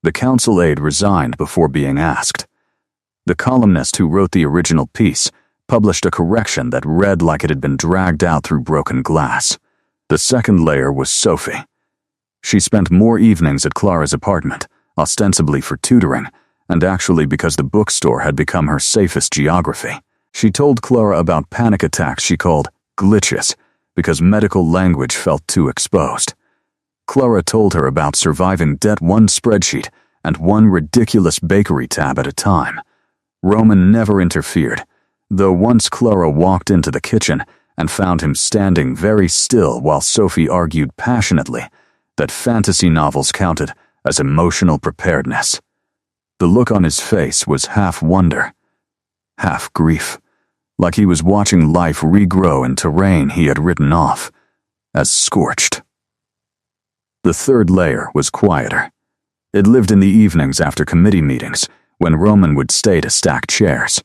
A: The counsel aide resigned before being asked. The columnist who wrote the original piece published a correction that read like it had been dragged out through broken glass. The second layer was Sophie. She spent more evenings at Clara's apartment, ostensibly for tutoring, and actually because the bookstore had become her safest geography. She told Clara about panic attacks she called glitches, because medical language felt too exposed. Clara told her about surviving debt one spreadsheet and one ridiculous bakery tab at a time. Roman never interfered, though once Clara walked into the kitchen and found him standing very still while Sophie argued passionately that fantasy novels counted as emotional preparedness. The look on his face was half wonder, half grief, like he was watching life regrow in terrain he had written off as scorched. The third layer was quieter. It lived in the evenings after committee meetings, when Roman would stay to stack chairs.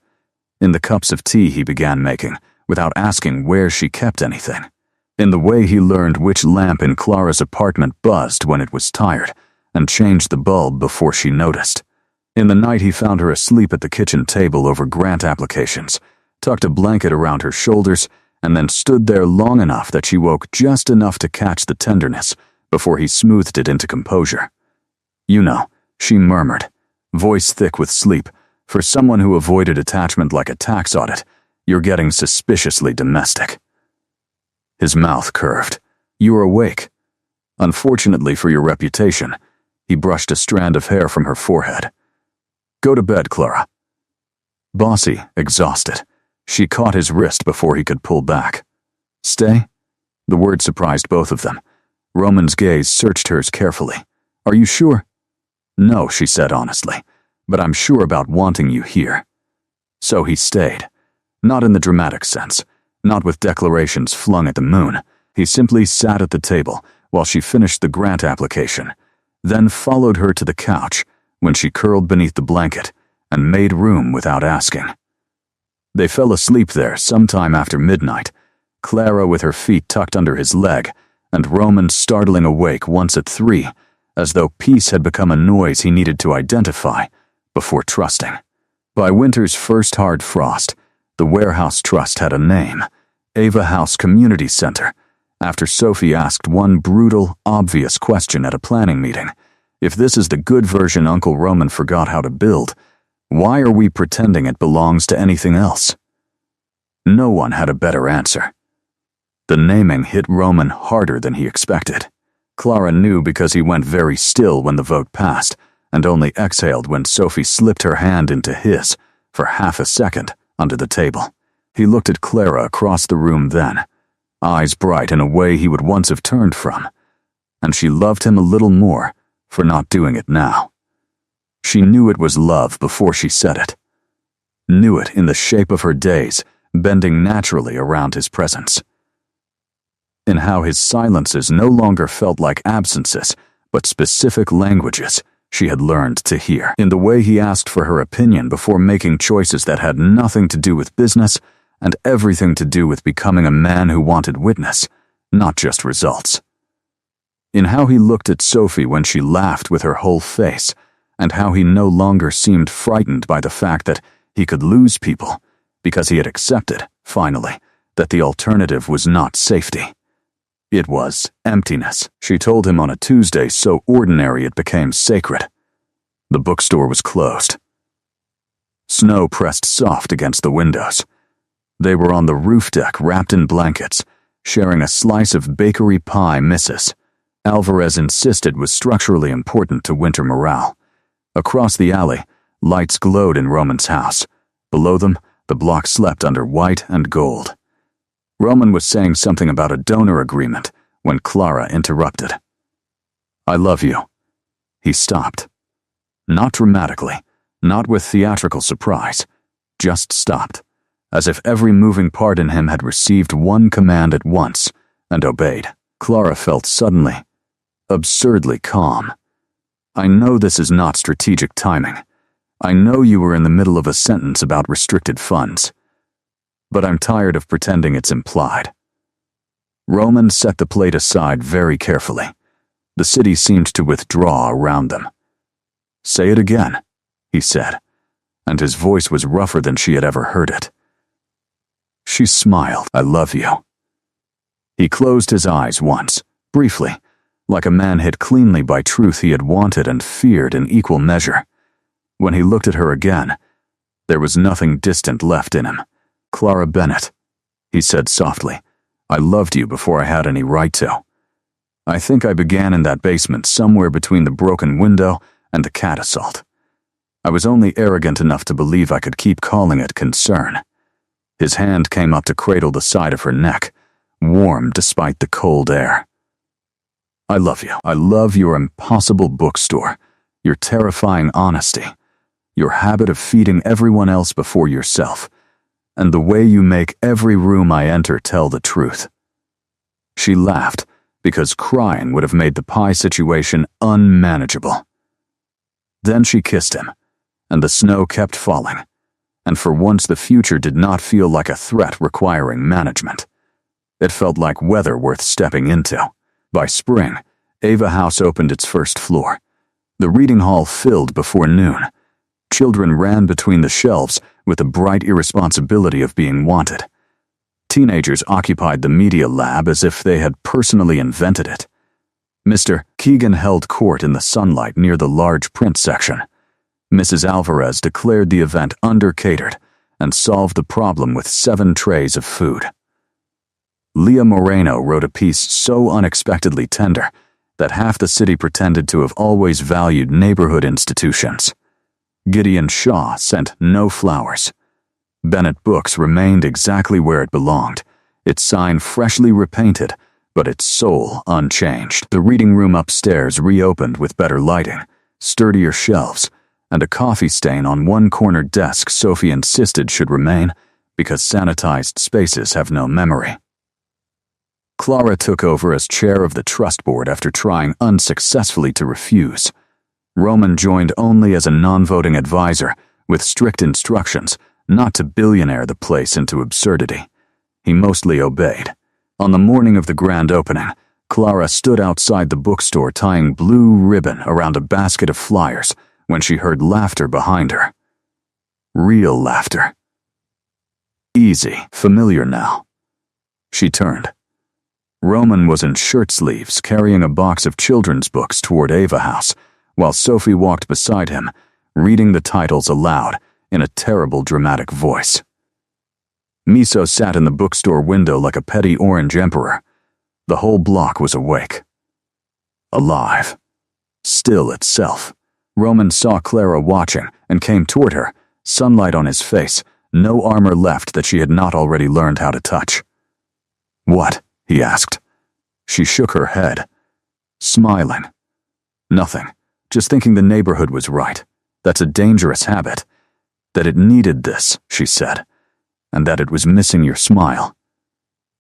A: In the cups of tea he began making, without asking where she kept anything. In the way he learned which lamp in Clara's apartment buzzed when it was tired, and changed the bulb before she noticed. In the night he found her asleep at the kitchen table over grant applications, tucked a blanket around her shoulders, and then stood there long enough that she woke just enough to catch the tenderness before he smoothed it into composure. "You know," she murmured, voice thick with sleep. "For someone who avoided attachment like a tax audit, you're getting suspiciously domestic." His mouth curved. "You are awake." "Unfortunately for your reputation," he brushed a strand of hair from her forehead. "Go to bed, Clara." Bossy, exhausted, she caught his wrist before he could pull back. "Stay?" The word surprised both of them. Roman's gaze searched hers carefully. "Are you sure?" "No," she said honestly, "but I'm sure about wanting you here." So he stayed. Not in the dramatic sense, not with declarations flung at the moon. He simply sat at the table while she finished the grant application, then followed her to the couch when she curled beneath the blanket and made room without asking. They fell asleep there sometime after midnight, Clara with her feet tucked under his leg, and Roman startling awake once at 3, as though peace had become a noise he needed to identify before trusting. By winter's first hard frost, the warehouse trust had a name, Ava House Community Center, after Sophie asked one brutal, obvious question at a planning meeting. If this is the good version Uncle Roman forgot how to build, why are we pretending it belongs to anything else? No one had a better answer. The naming hit Roman harder than he expected. Clara knew because he went very still when the vote passed, and only exhaled when Sophie slipped her hand into his for half a second under the table. He looked at Clara across the room then, eyes bright in a way he would once have turned from, and she loved him a little more for not doing it now. She knew it was love before she said it. Knew it in the shape of her days, bending naturally around his presence. In how his silences no longer felt like absences, but specific languages she had learned to hear. In the way he asked for her opinion before making choices that had nothing to do with business and everything to do with becoming a man who wanted witness, not just results. In how he looked at Sophie when she laughed with her whole face, and how he no longer seemed frightened by the fact that he could lose people because he had accepted, finally, that the alternative was not safety. It was emptiness, she told him on a Tuesday so ordinary it became sacred. The bookstore was closed. Snow pressed soft against the windows. They were on the roof deck wrapped in blankets, sharing a slice of bakery pie Mrs. Alvarez insisted was structurally important to winter morale. Across the alley, lights glowed in Roman's house. Below them, the block slept under white and gold. Roman was saying something about a donor agreement when Clara interrupted. "I love you." He stopped. Not dramatically, not with theatrical surprise, just stopped, as if every moving part in him had received one command at once and obeyed. Clara felt suddenly, absurdly calm. "I know this is not strategic timing. I know you were in the middle of a sentence about restricted funds. But I'm tired of pretending it's implied." Roman set the plate aside very carefully. The city seemed to withdraw around them. "Say it again," he said, and his voice was rougher than she had ever heard it. She smiled. "I love you." He closed his eyes once, briefly, like a man hit cleanly by truth he had wanted and feared in equal measure. When he looked at her again, there was nothing distant left in him. "Clara Bennett," he said softly, "I loved you before I had any right to. I think I began in that basement somewhere between the broken window and the cat assault. I was only arrogant enough to believe I could keep calling it concern." His hand came up to cradle the side of her neck, warm despite the cold air. I love you. I love your impossible bookstore, your terrifying honesty, your habit of feeding everyone else before yourself, and the way you make every room I enter tell the truth. She laughed, because crying would have made the pie situation unmanageable. Then she kissed him, and the snow kept falling, and for once the future did not feel like a threat requiring management. It felt like weather worth stepping into. By spring, Ava House opened its first floor. The reading hall filled before noon. Children ran between the shelves with the bright irresponsibility of being wanted. Teenagers occupied the media lab as if they had personally invented it. Mr. Keegan held court in the sunlight near the large print section. Mrs. Alvarez declared the event under-catered and solved the problem with 7 trays of food. Leah Moreno wrote a piece so unexpectedly tender that half the city pretended to have always valued neighborhood institutions. Gideon Shaw sent no flowers. Bennett Books remained exactly where it belonged, its sign freshly repainted, but its soul unchanged. The reading room upstairs reopened with better lighting, sturdier shelves, and a coffee stain on one corner desk Sophie insisted should remain because sanitized spaces have no memory. Clara took over as chair of the trust board after trying unsuccessfully to refuse. Roman joined only as a non-voting advisor, with strict instructions not to billionaire the place into absurdity. He mostly obeyed. On the morning of the grand opening, Clara stood outside the bookstore tying blue ribbon around a basket of flyers when she heard laughter behind her. Real laughter. Easy, familiar now. She turned. Roman was in shirt sleeves carrying a box of children's books toward Ava House, while Sophie walked beside him, reading the titles aloud in a terrible dramatic voice. Miso sat in the bookstore window like a petty orange emperor. The whole block was awake. Alive. Still itself. Roman saw Clara watching and came toward her, sunlight on his face, no armor left that she had not already learned how to touch. "What?" he asked. She shook her head, smiling. "Nothing. Just thinking the neighborhood was right. That's a dangerous habit. That it needed this," she said, "and that it was missing your smile."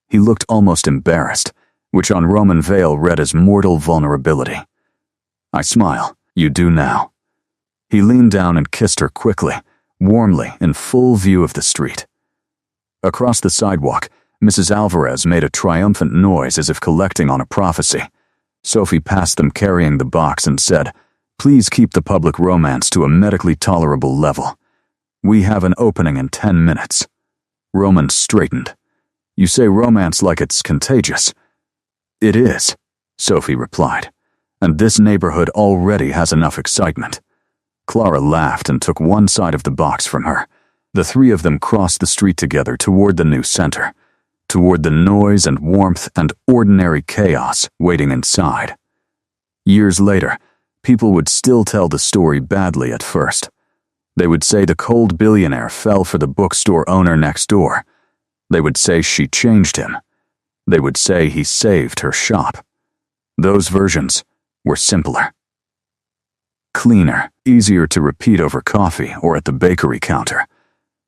A: He looked almost embarrassed, which on Roman Vale read as mortal vulnerability. "I smile. You do now." He leaned down and kissed her quickly, warmly, in full view of the street. Across the sidewalk, Mrs. Alvarez made a triumphant noise as if collecting on a prophecy. Sophie passed them carrying the box and said, "Please keep the public romance to a medically tolerable level. We have an opening in 10 minutes. Roman straightened. "You say romance like it's contagious." "It is," Sophie replied, "and this neighborhood already has enough excitement." Clara laughed and took one side of the box from her. The 3 of them crossed the street together toward the new center, toward the noise and warmth and ordinary chaos waiting inside. Years later, people would still tell the story badly at first. They would say the cold billionaire fell for the bookstore owner next door. They would say she changed him. They would say he saved her shop. Those versions were simpler. Cleaner, easier to repeat over coffee or at the bakery counter.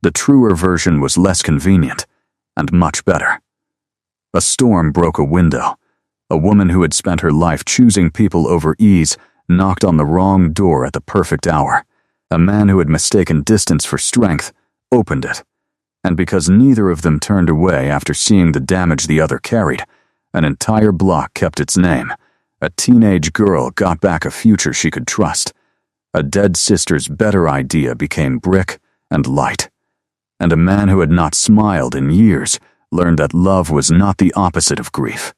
A: The truer version was less convenient and much better. A storm broke a window. A woman who had spent her life choosing people over ease knocked on the wrong door at the perfect hour. A man who had mistaken distance for strength opened it. And because neither of them turned away after seeing the damage the other carried, an entire block kept its name. A teenage girl got back a future she could trust. A dead sister's better idea became brick and light. And a man who had not smiled in years learned that love was not the opposite of grief.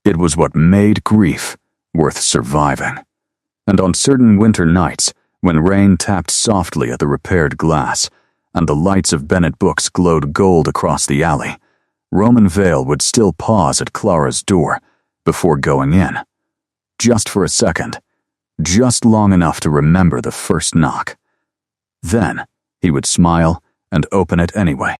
A: It was what made grief worth surviving. And on certain winter nights, when rain tapped softly at the repaired glass, and the lights of Bennett Books glowed gold across the alley, Roman Vale would still pause at Clara's door before going in. Just for a second, just long enough to remember the first knock. Then he would smile and open it anyway.